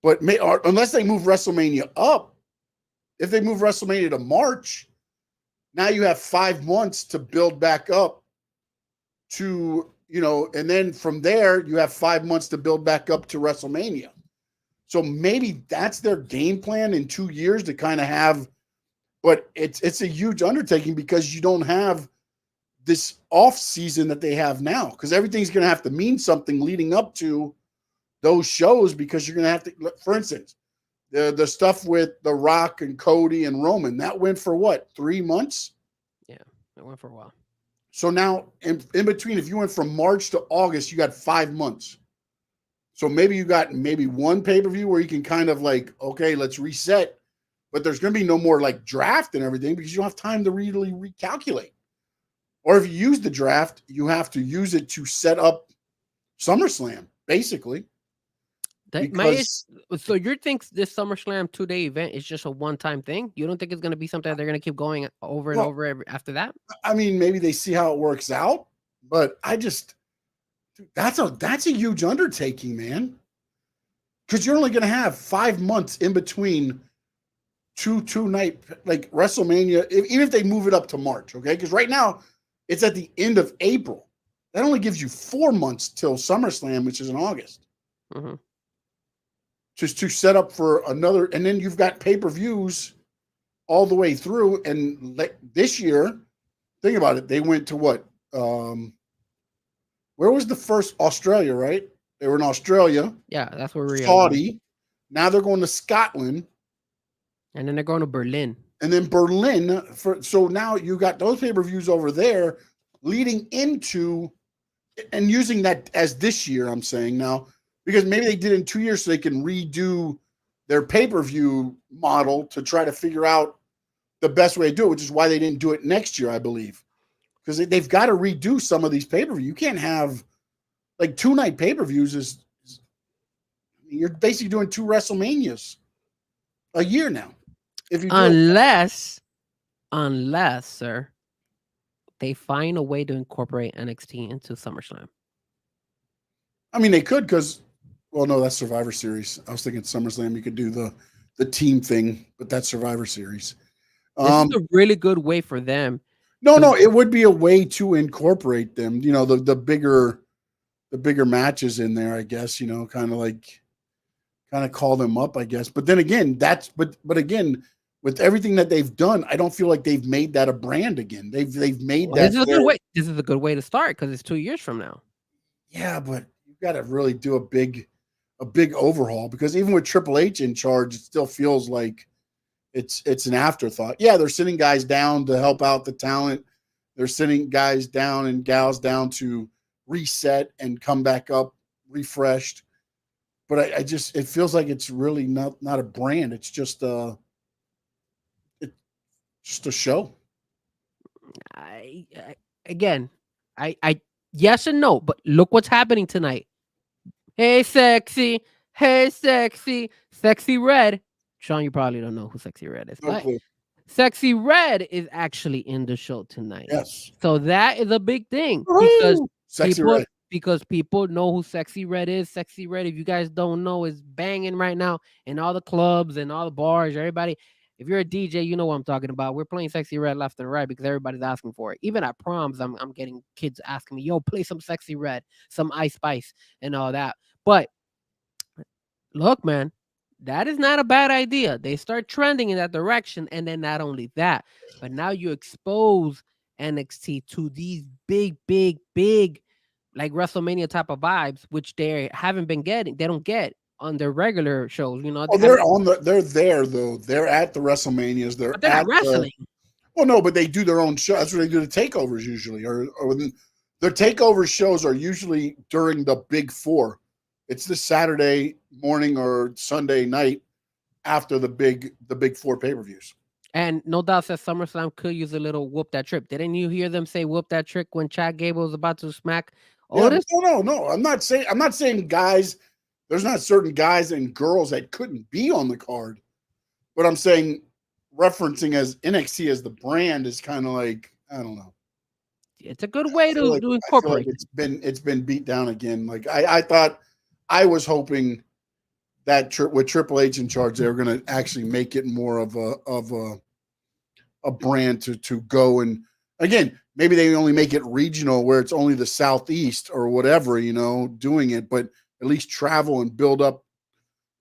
but unless they move WrestleMania up. If they move WrestleMania to March, now you have 5 months to build back up to, and then from there you have 5 months to build back up to WrestleMania. So maybe that's their game plan in 2 years to kind of have, but it's a huge undertaking because you don't have this off season that they have now, because everything's going to have to mean something leading up to those shows, because you're going to have to, for instance, the stuff with The Rock and Cody and Roman, that went for what, 3 months? Yeah, it went for a while. So now in between, if you went from March to August, you got 5 months. So maybe you got one pay-per-view where you can kind of like, okay, let's reset, but there's going to be no more like draft and everything because you don't have time to really recalculate. Or if you use the draft, you have to use it to set up SummerSlam, basically. So you think this SummerSlam 2-day event is just a one-time thing? You don't think it's going to be something that they're going to keep going over and over after that? I mean, maybe they see how it works out, but that's a huge undertaking, man. Because you're only going to have 5 months in between two night, like WrestleMania, even if they move it up to March, okay? Because right now it's at the end of April. That only gives you 4 months till SummerSlam, which is in August. Mm-hmm. Just to set up for another, and then you've got pay-per-views all the way through. And this year, think about it, they went to what? Where was the first? Australia, right? They were in Australia. Yeah, that's where we're Saudi. Now they're going to Scotland. And then they're going to Berlin. And then Berlin. So now you got those pay-per-views over there leading into, and using that as this year, I'm saying now, because maybe they did it in 2 years so they can redo their pay-per-view model to try to figure out the best way to do it, which is why they didn't do it next year, I believe. Because they've got to redo some of these pay-per-views. You can't have like 2-night pay-per-views. You're basically doing 2 WrestleManias a year now. If you unless, sir, they find a way to incorporate NXT into SummerSlam. I mean, they could, because, well, no, that's Survivor Series. I was thinking SummerSlam, you could do the team thing, but that's Survivor Series. This is a really good way for them. No, it would be a way to incorporate them. The bigger matches in there, I guess. Kind of call them up, I guess. But then again, but again, with everything that they've done, I don't feel like they've made that a brand again. They've made that. This is a good way. This is a good way to start because it's 2 years from now. Yeah, but you've got to really do a big overhaul, because even with Triple H in charge, it still feels like it's an afterthought. Yeah, they're sitting guys down to help out the talent They're sitting guys down and gals down to reset and come back up refreshed. But I just, it feels like it's really not a brand. It's just just a show. Again, I yes and no, but look what's happening tonight. Hey, sexy. Hey, sexy. Sexy Red. Sean, you probably don't know who Sexy Red is, No but clue. Sexy Red is actually in the show tonight. Yes. So that is a big thing because Sexy people, Red. because people know who Sexy Red is. Sexy Red, if you guys don't know, is banging right now in all the clubs and all the bars. Everybody, if you're a DJ, you know what I'm talking about. We're playing Sexy Red left and right because everybody's asking for it. Even at proms, I'm getting kids asking me, "Yo, play some Sexy Red, some Ice Spice, and all that." But look, man, that is not a bad idea. They start trending in that direction, and then not only that, but now you expose NXT to these big, big, big, like WrestleMania type of vibes, which they haven't been getting. They don't get on their regular shows. You know, Oh, they're there though. They're at the WrestleManias. but they're not wrestling. Well, no, but they do their own show. That's what they do. The takeovers usually, or their takeover shows are usually during the Big Four. It's the Saturday morning or Sunday night after the Big Four pay-per-views. And no doubt that SummerSlam could use a little whoop that trick. Didn't you hear them say whoop that trick when Chad Gable was about to smack Otis? Yeah, no. I'm not saying guys. There's not certain guys and girls that couldn't be on the card, but I'm saying referencing as NXT as the brand is kind of like, I don't know. It's a good way to incorporate. Like it's been beat down again. Like I thought, I was hoping that with Triple H in charge, they were going to actually make it more of a brand to go. And again, maybe they only make it regional where it's only the Southeast or whatever, doing it, but at least travel and build up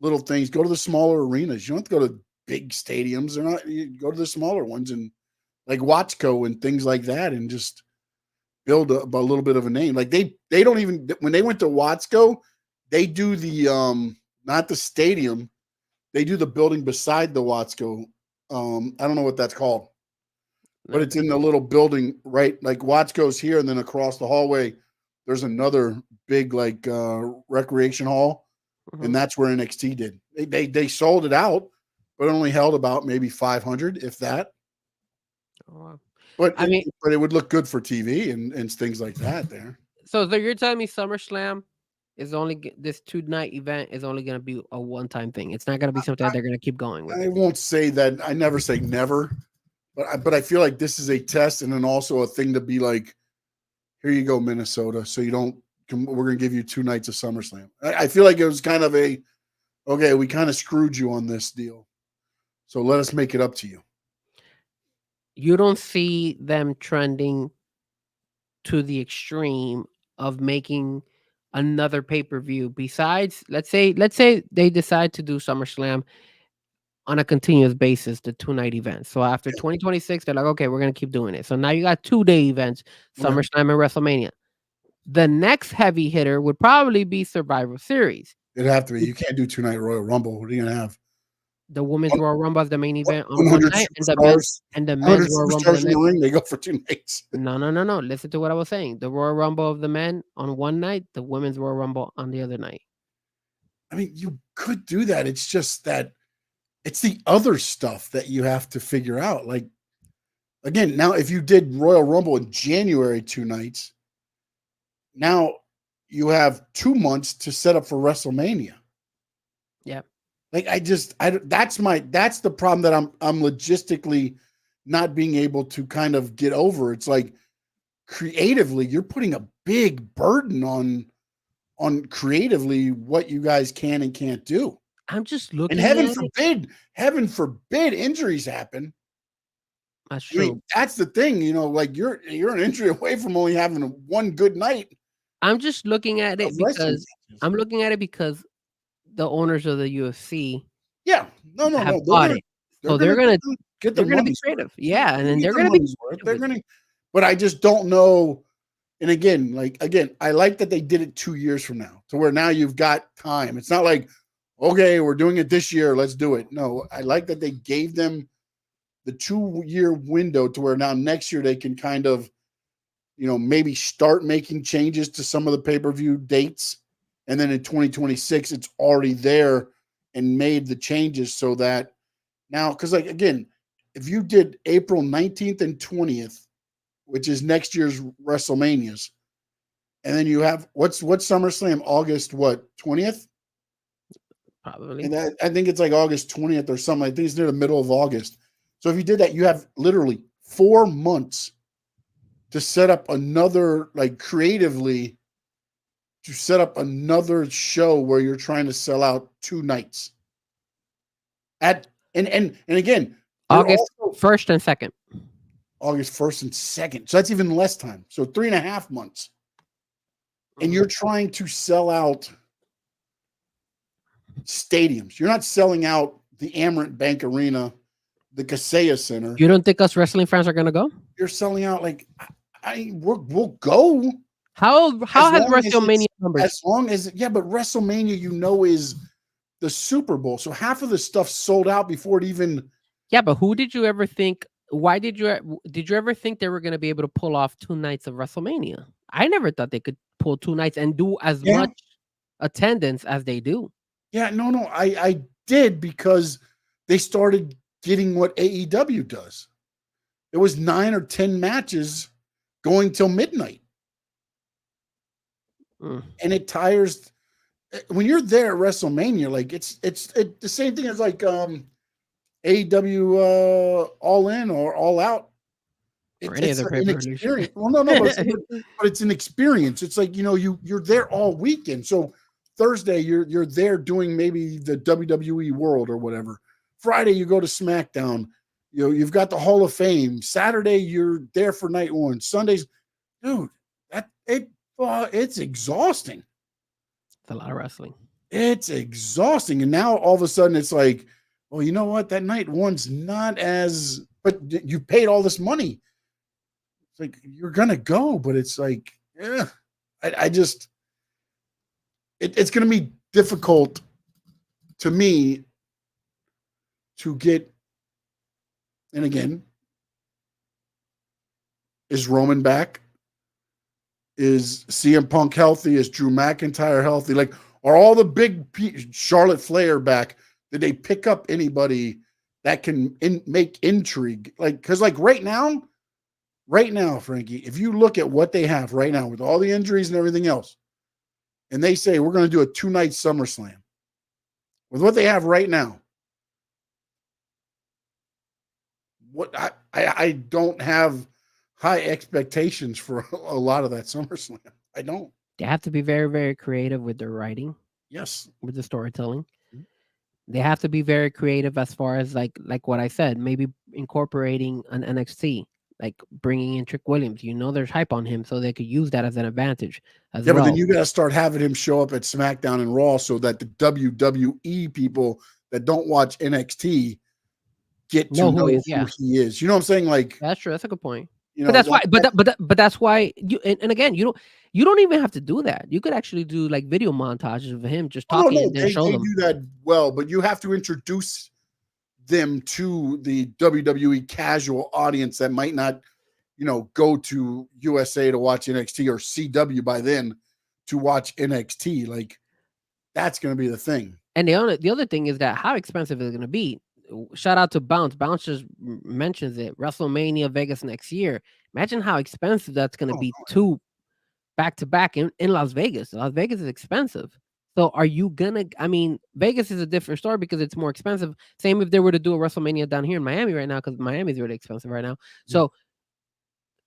little things. Go to the smaller arenas. You don't have to go to big stadiums. You go to the smaller ones and like Watsco and things like that, and just build a little bit of a name. Like they don't even, when they went to Watsco, they do the not the stadium, they do the building beside the Watsco. I don't know what that's called, but it's in the little building, right? Like Watsco's here, and then across the hallway, there's another big like recreation hall, and that's where NXT did. They sold it out, but it only held about maybe 500, if that. Oh, wow. But it would look good for TV and things like that there. So you're telling me SummerSlam is only, this 2-night event is only going to be a one-time thing. It's not going to be something that they're going to keep going with. I won't say that. I never say never, but I feel like this is a test, and then also a thing to be like, here you go, Minnesota. So you don't, we're going to give you 2 nights of SummerSlam. I feel like it was kind of okay, we kind of screwed you on this deal, so let us make it up to you. You don't see them trending to the extreme of making another pay-per-view besides, let's say they decide to do SummerSlam on a continuous basis, the 2-night events. So after 2026, they're like, okay, we're going to keep doing it. So now you got 2-day events, SummerSlam and WrestleMania. The next heavy hitter would probably be Survivor Series. It'd have to be. You can't do 2-night Royal Rumble. What are you going to have? The women's Royal Rumble as the main event on one night, and the men's Royal Rumble in the ring, they go for 2 nights. No. Listen to what I was saying. The Royal Rumble of the men on one night, the women's Royal Rumble on the other night. I mean, you could do that. It's just that it's the other stuff that you have to figure out. Like, again, now if you did Royal Rumble in January 2 nights, now you have 2 months to set up for WrestleMania. Yeah. Like that's the problem that I'm logistically not being able to kind of get over. It's like creatively, you're putting a big burden on creatively what you guys can and can't do. I'm just looking. And heaven forbid injuries happen. That's true. I mean, that's the thing, like you're an injury away from only having one good night. I'm just looking at it because the owners of the UFC, have bought it. So they're gonna be creative. Yeah, and then they're gonna be. But I just don't know. And again, I like that they did it 2 years from now, to where now you've got time. It's not like, okay, we're doing it this year, let's do it. No, I like that they gave them the 2-year window to where now next year they can kind of maybe start making changes to some of the pay-per-view dates. And then in 2026, it's already there and made the changes so that now, because like, again, if you did April 19th and 20th, which is next year's WrestleManias, and then you have what's SummerSlam, August, 20th? Probably. And I think it's like August 20th or something. I think it's near the middle of August. So if you did that, you have literally 4 months to set up another, like creatively, to set up another show where you're trying to sell out 2 nights. And again, August 1st and 2nd. August 1st and 2nd. So that's even less time. So 3.5 months. And you're trying to sell out stadiums. You're not selling out the Amerant Bank Arena, the Kaseya Center. You don't think us wrestling fans are gonna go? You're selling out like we'll go. How has WrestleMania numbers? As long as but WrestleMania, is the Super Bowl. So half of the stuff sold out before it even. Yeah, but who did you ever think? Why did you ever think they were gonna be able to pull off 2 nights of WrestleMania? I never thought they could pull 2 nights and do as much attendance as they do. Yeah, no, I did because they started getting what AEW does. It was 9 or 10 matches going till midnight. And it tires when you're there at WrestleMania, like it's the same thing as like AEW All In or All Out. It's an experience. Well, no, but it's an experience. It's like, you're there all weekend. So Thursday you're there doing maybe the WWE World or whatever. Friday you go to SmackDown. You've got the Hall of Fame. Saturday you're there for night 1. Sundays, dude, it's exhausting. It's a lot of wrestling. It's exhausting. And now all of a sudden it's like, well, you know what? That night 1's not as, but you paid all this money. It's like, you're going to go, but it's like, it's going to be difficult to me to get. And again, is Roman back? Is CM Punk healthy? Is Drew McIntyre healthy? Like, are all the big Charlotte Flair back? Did they pick up anybody that can make intrigue? Like, because like right now, Frankie, if you look at what they have right now with all the injuries and everything else, and they say we're going to do a 2-night SummerSlam with what they have right now, what I don't have high expectations for a lot of that SummerSlam. I don't. They have to be very, very creative with their writing. Yes. With the storytelling. They have to be very creative as far as like what I said, maybe incorporating an NXT, like bringing in Trick Williams. There's hype on him, so they could use that as an advantage as well. But then you got to start having him show up at SmackDown and Raw so that the WWE people that don't watch NXT get to know who he is. You know what I'm saying? Like, that's true. That's a good point. But that's why. But that's why you. And again, you don't even have to do that. You could actually do like video montages of him just talking and then show them. They do that well, but you have to introduce them to the WWE casual audience that might not, go to USA to watch NXT or CW by then to watch NXT. Like, that's going to be the thing. And the other thing is that how expensive is it going to be? Shout out to Bounce. Bounce just mentions it. WrestleMania Vegas next year. Imagine how expensive that's going to be. 2 back-to-back in Las Vegas. Las Vegas is expensive. So are you gonna? I mean, Vegas is a different story because it's more expensive. Same if they were to do a WrestleMania down here in Miami right now, because Miami is really expensive right now. So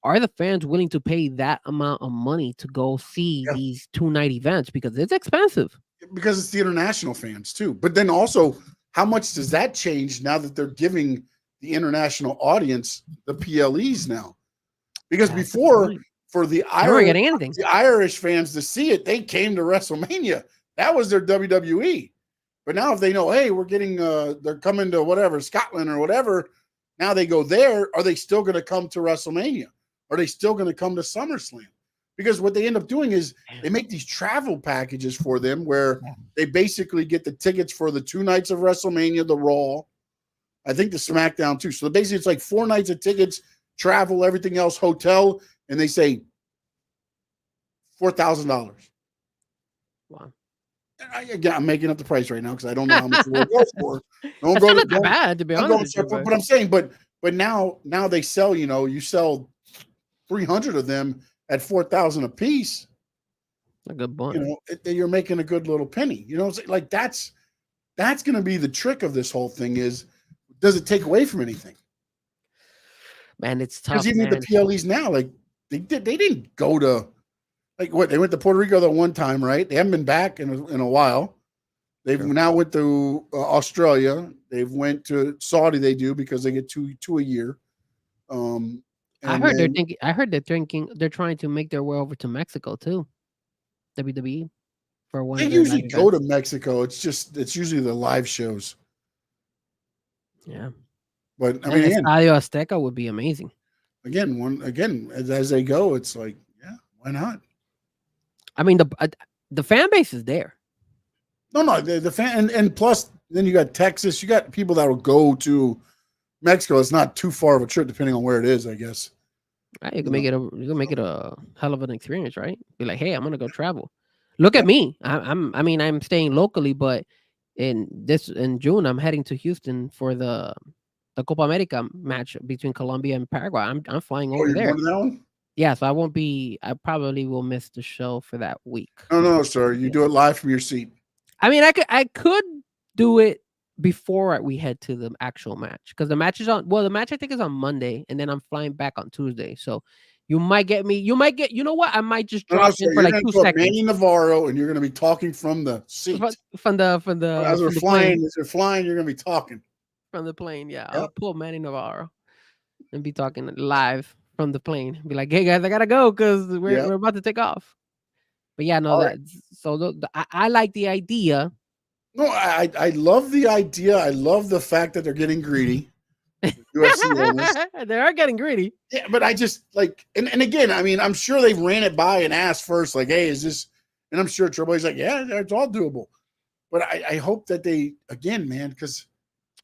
are the fans willing to pay that amount of money to go see these 2-night events? Because it's expensive. Because it's the international fans too. But then also, how much does that change now that they're giving the international audience the PLEs now? Because before, for the Irish fans to see it, they came to WrestleMania. That was their WWE. But now if they know, hey, we're getting they're coming to whatever, Scotland or whatever, now they go there. Are they still going to come to WrestleMania? Are they still going to come to SummerSlam? Because what they end up doing is they make these travel packages for them where they basically get the tickets for the 2 nights of WrestleMania, the Raw, I think the SmackDown too. So basically it's like 4 nights of tickets, travel, everything else, hotel, and they say $4,000. Wow. Again, I'm making up the price right now because I don't know how much it will go for. That's not that bad, to be honest with you. But I'm saying, but now they sell. You sell 300 of them at $4,000 a piece. A good point. You're making a good little penny. Like that's going to be the trick of this whole thing. Is does it take away from anything? Man, it's tough. Because even the PLEs now, like they didn't go to. Like what they went to Puerto Rico that one time, right? They haven't been back in a while. They've now went to Australia. They've went to Saudi. They do because they get two a year. I heard they're trying to make their way over to Mexico too. WWE for one. They usually go to Mexico. It's usually the live shows. Yeah, but I mean, Estadio Azteca would be amazing. Again, as they go, it's like, yeah, why not? I mean, the fan base is there. No, the fan, and plus, then you got Texas. You got people that will go to Mexico. It's not too far of a trip, depending on where it is, I guess. Right, you can make it a hell of an experience, right? Be like, hey, I'm gonna go travel. Look at me. I'm staying locally, but in June, I'm heading to Houston for the Copa America match between Colombia and Paraguay. I'm flying over there. Going to that one? Yeah, so I probably will miss the show for that week. No, sir. You do it live from your seat. I mean, I could do it before we head to the actual match because the match I think is on Monday, and then I'm flying back on Tuesday. So you might get, you know what? I might just drop in for like 2 seconds. Manny Navarro, and you're going to be talking from the seat. From the as we're flying, you're going to be talking from the plane. Yeah, I'll pull Manny Navarro and be talking live from the plane. Be like, hey guys, I gotta go because we're about to take off. But yeah, no, I like the idea. No, I love the idea. I love the fact that they're getting greedy. They are getting greedy. Yeah, but I just like, and again, I mean, I'm sure they ran it by and asked first, like, hey, is this? And I'm sure Triple H's like, yeah, it's all doable. But I hope that they, again, man, because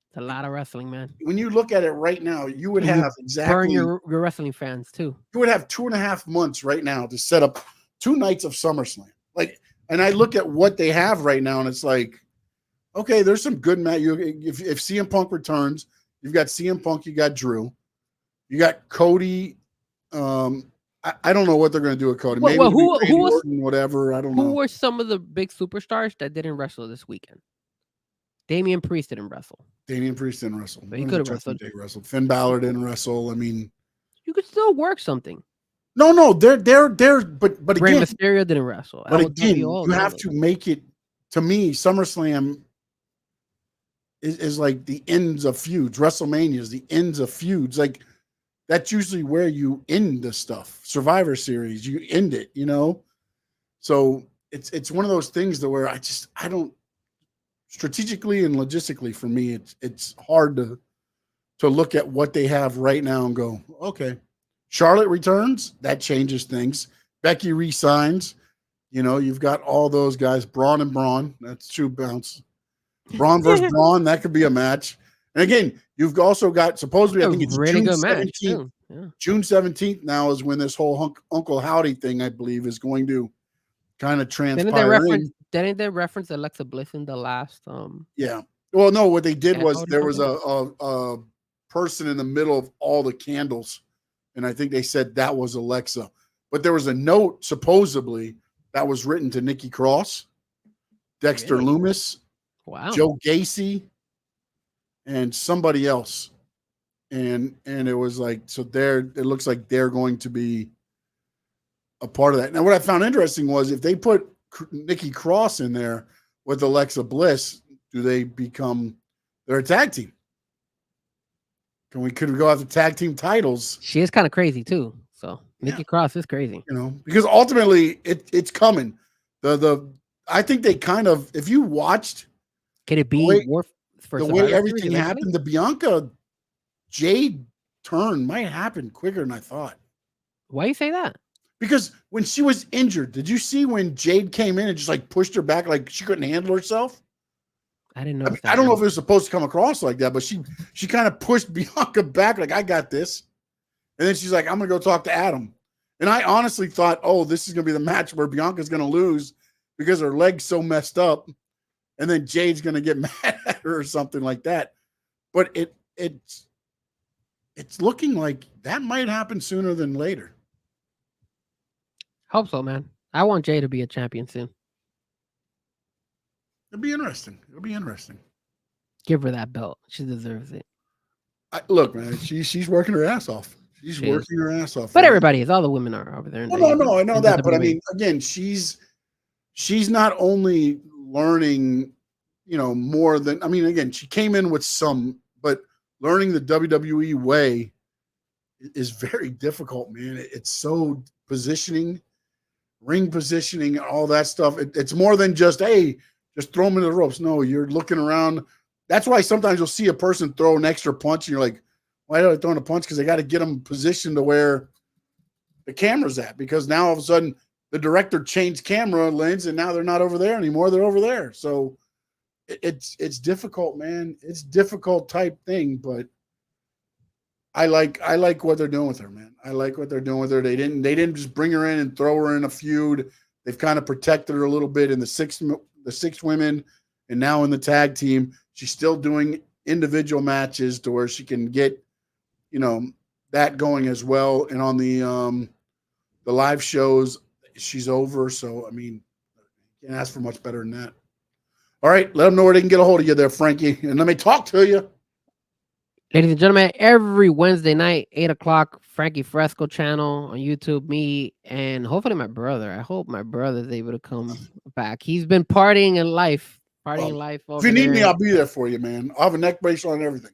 it's a lot of wrestling, man. When you look at it right now, you would have burn your wrestling fans too. You would have 2.5 months right now to set up 2 nights of SummerSlam. Like, and I look at what they have right now, and it's like, okay, there's some good match. If CM Punk returns, you've got CM Punk, you got Drew, you got Cody. I don't know what they're going to do with Cody. Maybe who was Orton, whatever. I don't know. Who were some of the big superstars that didn't wrestle this weekend? Damian Priest didn't wrestle. Damian Priest didn't wrestle. But he could have wrestled. Finn Balor didn't wrestle. I mean, you could still work something. No, they're but Rey again, Mysterio didn't wrestle. But again, you have to make it. To me, SummerSlam is like the ends of feuds. WrestleMania is the ends of feuds. Like that's usually where you end the stuff. Survivor Series, you end it. So it's one of those things that where I don't. Strategically and logistically, for me, it's hard to look at what they have right now and go, okay, Charlotte returns, that changes things. Becky re-signs, you've got all those guys, Braun and Braun, that's true bounce. Braun versus Braun, that could be a match. And again, you've also got supposedly, I think it's really June 17th. Yeah. June 17th now is when this whole Uncle Howdy thing, I believe, is going to kind of transpire. Didn't they reference Alexa Bliss in the last? Yeah. Well, no. What they did was there was a person in the middle of all the candles, and I think they said that was Alexa. But there was a note supposedly that was written to Nikki Cross, Dexter Lumis, Joe Gacy, and somebody else, and it was like so. It looks like they're going to be a part of that. Now, what I found interesting was if they put Nikki Cross in there with Alexa Bliss, do they become their tag team? Could we go after tag team titles? She is kind of crazy too. So Nikki Cross is crazy. Because ultimately it's coming. I think they kind of, if you watched, can it be the way everything happened? The Bianca Jade turn might happen quicker than I thought. Why you say that? Because when she was injured, did you see when Jade came in and just like pushed her back like she couldn't handle herself? I didn't know. I don't know if it was supposed to come across like that, but she kind of pushed Bianca back like, I got this. And then she's like, I'm going to go talk to Adam. And I honestly thought, oh, this is going to be the match where Bianca's going to lose because her leg's so messed up. And then Jade's going to get mad at her or something like that. But it's looking like that might happen sooner than later. Hope so, man. I want Jade to be a champion soon. It'll be interesting. It'll be interesting. Give her that belt. She deserves it. Look, man, she's working her ass off. She's working her ass off. But everybody is. All the women are over there. No, I know that. But I mean, again, she's not only learning, more than, I mean, again, she came in with some, but learning the WWE way is very difficult, man. It's so positioning, ring positioning, all that stuff. It's more than just, hey, just throw them in the ropes. No, you're looking around. That's why sometimes you'll see a person throw an extra punch and you're like, why are they throwing a punch? Because they got to get them positioned to where the camera's at. Because now all of a sudden the director changed camera lens and now they're not over there anymore. They're over there. So it's difficult, man. It's difficult type thing, but I like what they're doing with her, man. I like what they're doing with her. They didn't just bring her in and throw her in a feud. They've kind of protected her a little bit in the six women and now in the tag team. She's still doing individual matches to where she can get, that going as well. And on the live shows, she's over. So, I mean, can't ask for much better than that. All right, let them know where they can get a hold of you there, Frankie. And let me talk to you. Ladies and gentlemen, every Wednesday night, 8 o'clock, Frankie Fresco channel on YouTube, me, and hopefully my brother. I hope my brother's able to come back. He's been partying in life. If you need me, I'll be there for you, man. I'll have a neck bracelet and everything.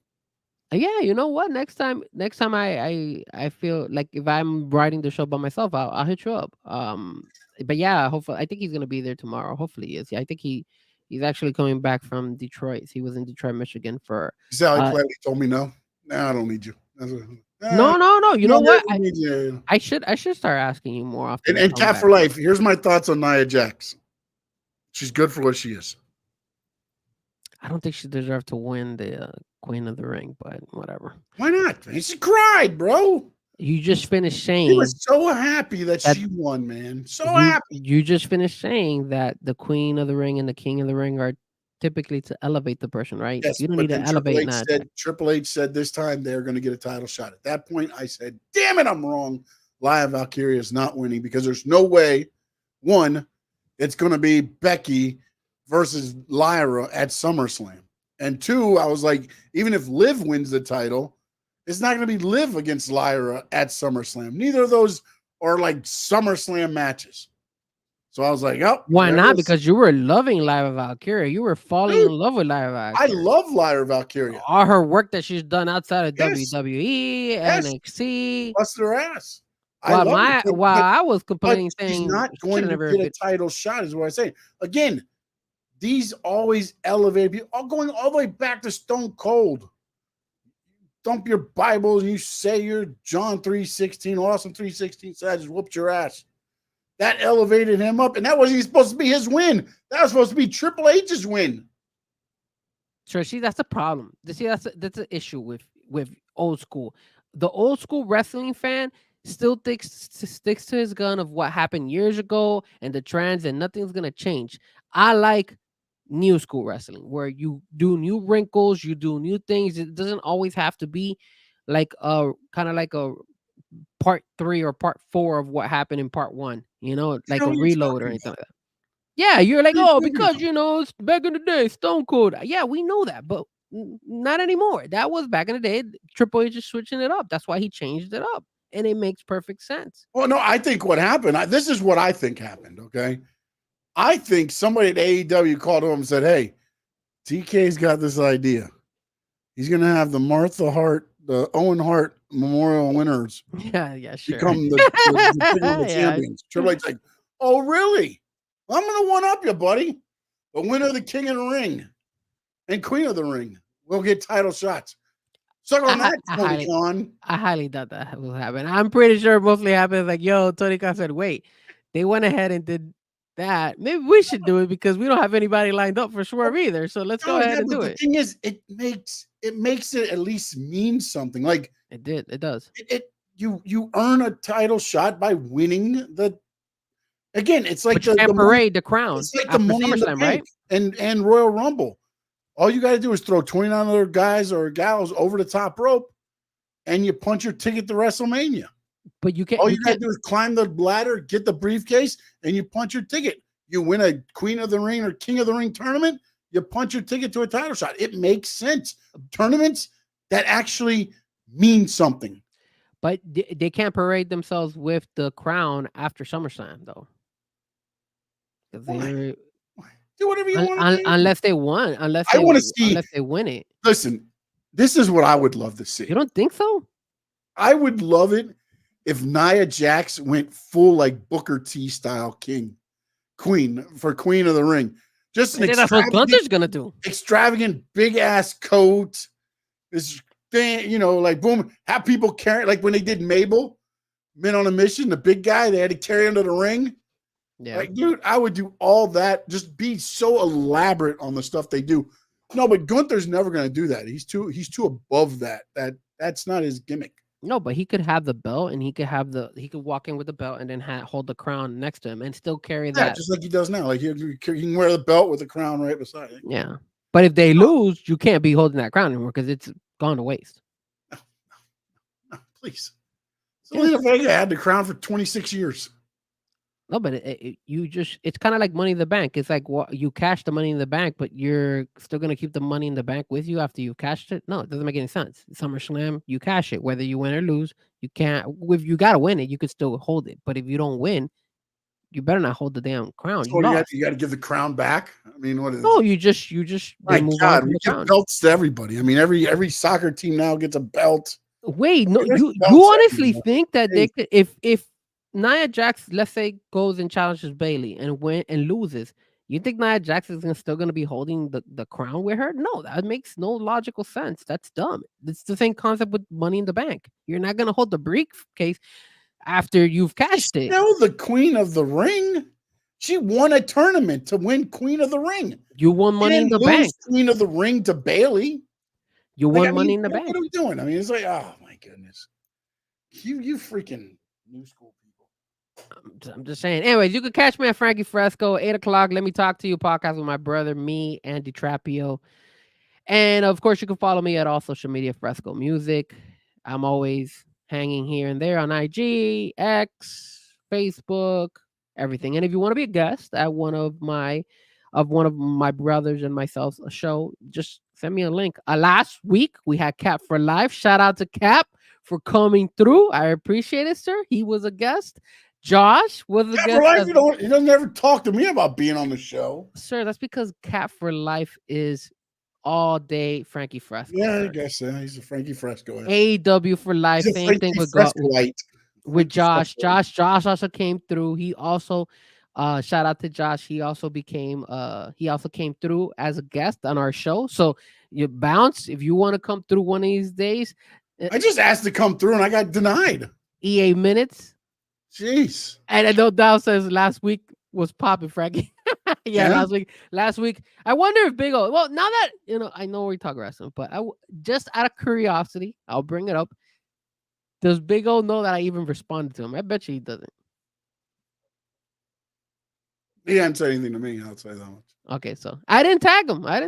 Yeah, you know what? Next time I feel like if I'm writing the show by myself, I'll hit you up. But yeah, hopefully I think he's gonna be there tomorrow. Hopefully he is. Yeah, I think he's actually coming back from Detroit. He was in Detroit, Michigan for. Is that how he told me no? Nah, I don't need you. No. You know what? You. I should start asking you more often. And Cat for Life. Here's my thoughts on Nia Jax. She's good for what she is. I don't think she deserved to win the Queen of the Ring, but whatever. Why not? She cried, bro. You just finished saying. She was so happy that she won, man. So happy. You just finished saying that the Queen of the Ring and the King of the Ring are typically to elevate the person, right? Yes, you don't need to elevate that. Triple H said this time they're going to get a title shot. At that point, I said, damn it, I'm wrong. Lia Valkyria is not winning because there's no way, one, it's going to be Becky versus Lyra at SummerSlam. And two, I was like, even if Liv wins the title, it's not going to be Liv against Lyra at SummerSlam. Neither of those are like SummerSlam matches. So I was like, oh. Why not? Because you were loving Lyra Valkyria. You were falling in love with Lyra Valkyria. I love Lyra Valkyria. All her work that she's done outside of WWE, NXT. Busted her ass. While I was complaining, saying she's not going to get a title shot, is what I say. Again, these always elevated people, all going all the way back to Stone Cold. Dump your Bibles and you say you're John 3:16, Austin 3:16, so I just whooped your ass. That elevated him up, and that wasn't even supposed to be his win. That was supposed to be Triple H's win. Sure, see, that's a problem. See, that's an issue with old school. The old school wrestling fan still sticks to his gun of what happened years ago and the trends, and nothing's gonna change. I like new school wrestling where you do new wrinkles, you do new things. It doesn't always have to be like a kind of like a part 3 or part 4 of what happened in part 1, like a reload or anything like that. Yeah, you're like, oh, because it's back in the day, Stone Cold. Yeah, we know that, but not anymore. That was back in the day. Triple H is switching it up. That's why he changed it up, and it makes perfect sense. Well, no, I think what happened. This is what I think happened. Okay, I think somebody at AEW called him and said, "Hey, TK's got this idea. He's going to have the the Owen Hart Memorial winners. Yeah, sure. Become the champions." Triple H's like, "Oh, really? I'm going to one up you, buddy. The winner of the King of the Ring and Queen of the Ring will get title shots." Suck on that, Tony Khan. I highly doubt that will happen. I'm pretty sure it mostly happens like, yo, Tony Khan said, wait, they went ahead and did that. Maybe we should do it because we don't have anybody lined up for Swerve either. So let's go ahead and do it. The thing is, it makes it at least mean something. Like it does. you earn a title shot by winning the. Again, it's like But you can't parade the crown. It's like the after Money in the SummerSlam, Bank right? and Royal Rumble. All you got to do is throw 29 other guys or gals over the top rope, and you punch your ticket to WrestleMania. But you can't. All you got to do is climb the ladder, get the briefcase, and you punch your ticket. You win a Queen of the Ring or King of the Ring tournament, you punch your ticket to a title shot. It makes sense. Tournaments that actually mean something. But they can't parade themselves with the crown after SummerSlam, though. Why? Do whatever you want to do. Unless they won. Unless they win it. Listen, this is what I would love to see. You don't think so? I would love it if Nia Jax went full like Booker T style queen for Queen of the Ring. Just that's what Gunther's gonna do. Extravagant big ass coat. This thing, like boom, have people carry like when they did Mabel, Men on a Mission, the big guy they had to carry under the ring. Yeah, like dude, I would do all that. Just be so elaborate on the stuff they do. No, but Gunther's never gonna do that. He's too above that. That's not his gimmick. No, but he could have the belt, and he could walk in with the belt, and then hold the crown next to him, and still carry that. Just like he does now. Like he can wear the belt with the crown right beside it. Yeah, but if they lose, you can't be holding that crown anymore because it's gone to waste. No, please. Zelina Vega had the crown for 26 years. No, but it's kind of like Money in the Bank. It's like you cash the Money in the Bank, but you're still going to keep the Money in the Bank with you after you've cashed it. No, it doesn't make any sense. SummerSlam, you cash it. Whether you win or lose, you can't. If you got to win it, you could still hold it. But if you don't win, you better not hold the damn crown. So you got to give the crown back. I mean, what is? No, you just. My God, we give belts to everybody. I mean, every soccer team now gets a belt. Wait, no, you honestly think that they could if Nia Jax, let's say, goes and challenges Bayley and loses, you think Nia Jax is still going to be holding the crown with her? No, that makes no logical sense. That's dumb. It's the same concept with Money in the Bank. You're not going to hold the briefcase after you've cashed it. No, the Queen of the Ring. She won a tournament to win Queen of the Ring. You won Money in the Bank. Queen of the Ring to Bayley. You won Money in the Bank. What are we doing? I mean, it's like, oh my goodness, you freaking new school people. I'm just saying. Anyways, you can catch me at Frankie Fresco, 8:00. Let me talk to you podcast with my brother, me, Andy Trapio. And of course, you can follow me at all social media, Fresco Music. I'm always hanging here and there on IG, X, Facebook, everything. And if you want to be a guest at one of my brothers and myself a show, just send me a link. Last week we had Cap for Life. Shout out to Cap for coming through. I appreciate it, sir. He was a guest. Josh was a guest. He doesn't ever talk to me about being on the show. Sir, that's because Cap for Life is all day Frankie Fresco. Yeah, I guess he's a Frankie Fresco. AEW for Life. Same thing with Josh. Josh also came through. He also shout out to Josh. He also came through as a guest on our show. So you bounce if you want to come through one of these days. I just asked to come through and I got denied. EA minutes. Jeez. And I know Dow says last week was popping, Frankie. yeah, last week. I wonder if Big O. Well, now that I know we talk wrestling, but just out of curiosity, I'll bring it up. Does Big O know that I even responded to him? I bet you he doesn't. He hadn't said anything to me. I'll say that much. Okay, so I didn't tag him. I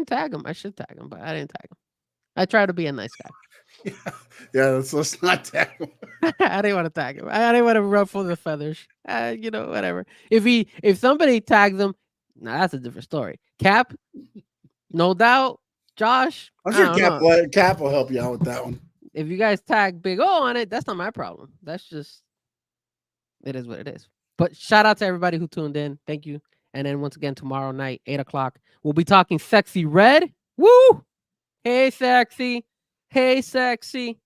should tag him, but I didn't tag him. I try to be a nice guy. Yeah, let's not tag him. I didn't want to tag him. I didn't want to ruffle the feathers. Whatever. If somebody tags him, now that's a different story. Cap, no doubt. Josh, I'm sure Cap will help you out with that one. If you guys tag Big O on it, that's not my problem. That's just it is what it is. But shout out to everybody who tuned in. Thank you. And then once again, tomorrow night, 8:00, we'll be talking Sexy Red. Woo! Hey, Sexy. Hey, Sexy.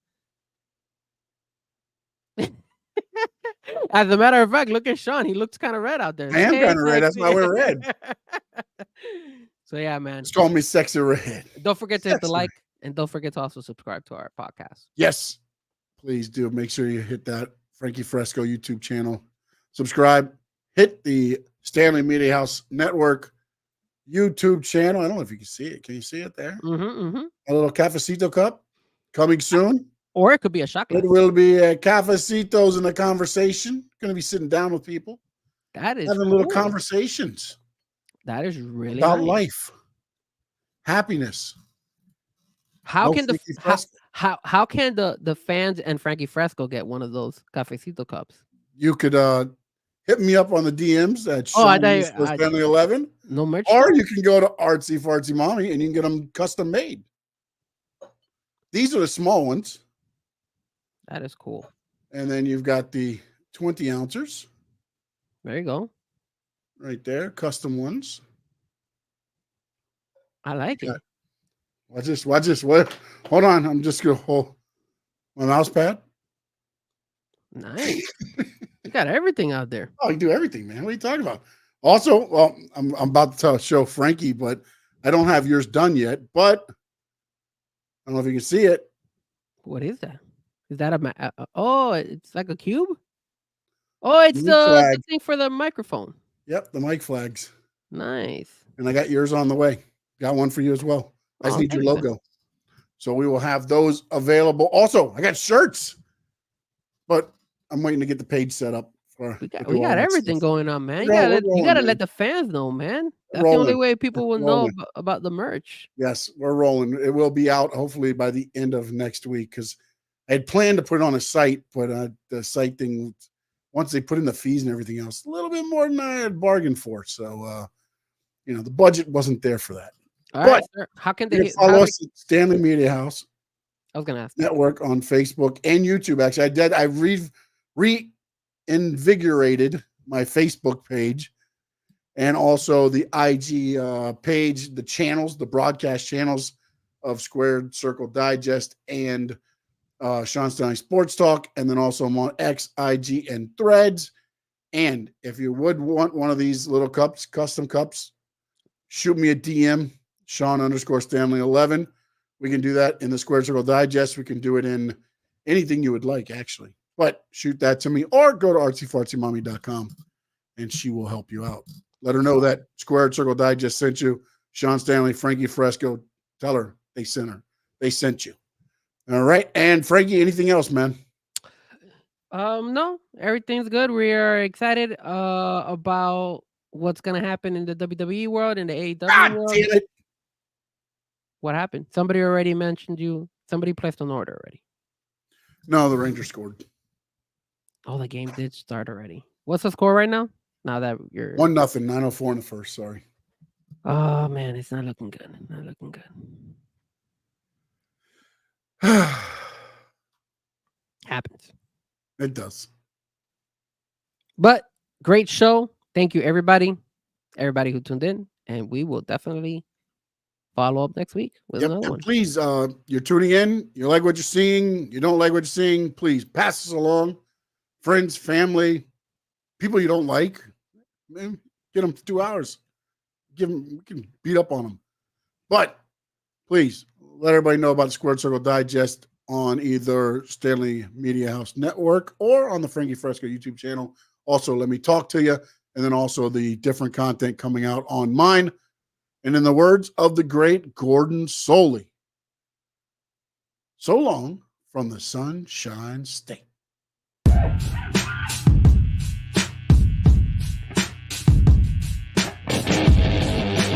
As a matter of fact, look at Sean. He looks kind of red out there. I am kind of red. That's why we're red. So, yeah, man. Just call me Sexy Red. Don't forget to hit the like, and don't forget to also subscribe to our podcast. Yes. Please do. Make sure you hit that Frankie Fresco YouTube channel. Subscribe. Hit the Stanley Media House Network YouTube channel. I don't know if you can see it. Can you see it there? Mm-hmm, mm-hmm. A little cafecito cup coming soon. Or it could be a shot glass. It will be cafecitos in a conversation. Going to be sitting down with people, That is having little cool. conversations That is really about nice. life, happiness. How No can the Frankie Fresco. how can the fans and Frankie Fresco get one of those cafecito cups? You could hit me up on the DMs at Oh, I Sean thought I- Stanley 11, No merch. or store? you can go to Artsy Fartsy Mommy and you can get them custom made. These are the small ones, That is cool. and then you've got the 20 ounces There you go. right there, custom ones. I like it. Watch this. Watch this. What? Hold on. I'm just gonna hold my mouse pad. Nice. You got everything out there. Oh, I do everything, man. What are you talking about? Also, well, I'm about to show Frankie, but I don't have yours done yet. But I don't know if you can see it. What is that? Is that oh, it's like a cube? Oh, it's Mic the flag. thing for the microphone. Yep, the mic flags. Nice. And I got yours on the way. Got one for you as well. I just Oh, need your thanks, man. logo. So we will have those available. Also, I got shirts, but I'm waiting to get the page set up. We got everything going on, man. You We're gotta rolling, let the fans know, man. That's Rolling. the only way people will know Rolling. about the merch. Yes, we're rolling. It will be out hopefully by the end of next week because I had planned to put it on a site, but the site thing, once they put in the fees and everything else, a little bit more than I had bargained for. So, the budget wasn't there for that. All right, sir. How can You they can follow us at Stanley Media House I was gonna ask that. Network on Facebook and YouTube. Actually, I reinvigorated my Facebook page and also the IG page, the channels, the broadcast channels of Squared Circle Digest and Sean Stanley Sports Talk. And then also I'm on X, IG, and Threads. And if you would want one of these little cups, custom cups, shoot me a DM, Sean_Stanley11. We can do that in the Squared Circle Digest. We can do it in anything you would like, actually. But shoot that to me or go to artsyfartsymommy.com and she will help you out. Let her know that Squared Circle Digest sent you. Sean Stanley, Frankie Fresco. Tell her they sent her. They sent you. All right. And Frankie, anything else, man? No, everything's good. We are excited about what's gonna happen in the WWE world, in the AEW God world. damn it. What happened? Somebody already mentioned you. Somebody placed an order already. No, the Rangers scored. Oh, the game did start already. What's the score right now? Now that you're 1-0, 9:04 in the first. Sorry. Oh man, it's not looking good. Not looking good. Happens. It does. But great show. Thank you, everybody who tuned in. And we will definitely follow up next week with another And one. please, you're tuning in. You like what you're seeing. You don't like what you're seeing. Please pass us along. Friends, family, people you don't like. Man, get them 2 hours. We can beat up on them. But please let everybody know about the Squared Circle Digest on either Stanley Media House Network or on the Frankie Fresco YouTube channel. Also, let me talk to you. And then also the different content coming out on mine. And in the words of the great Gordon Soley, so long from the Sunshine State.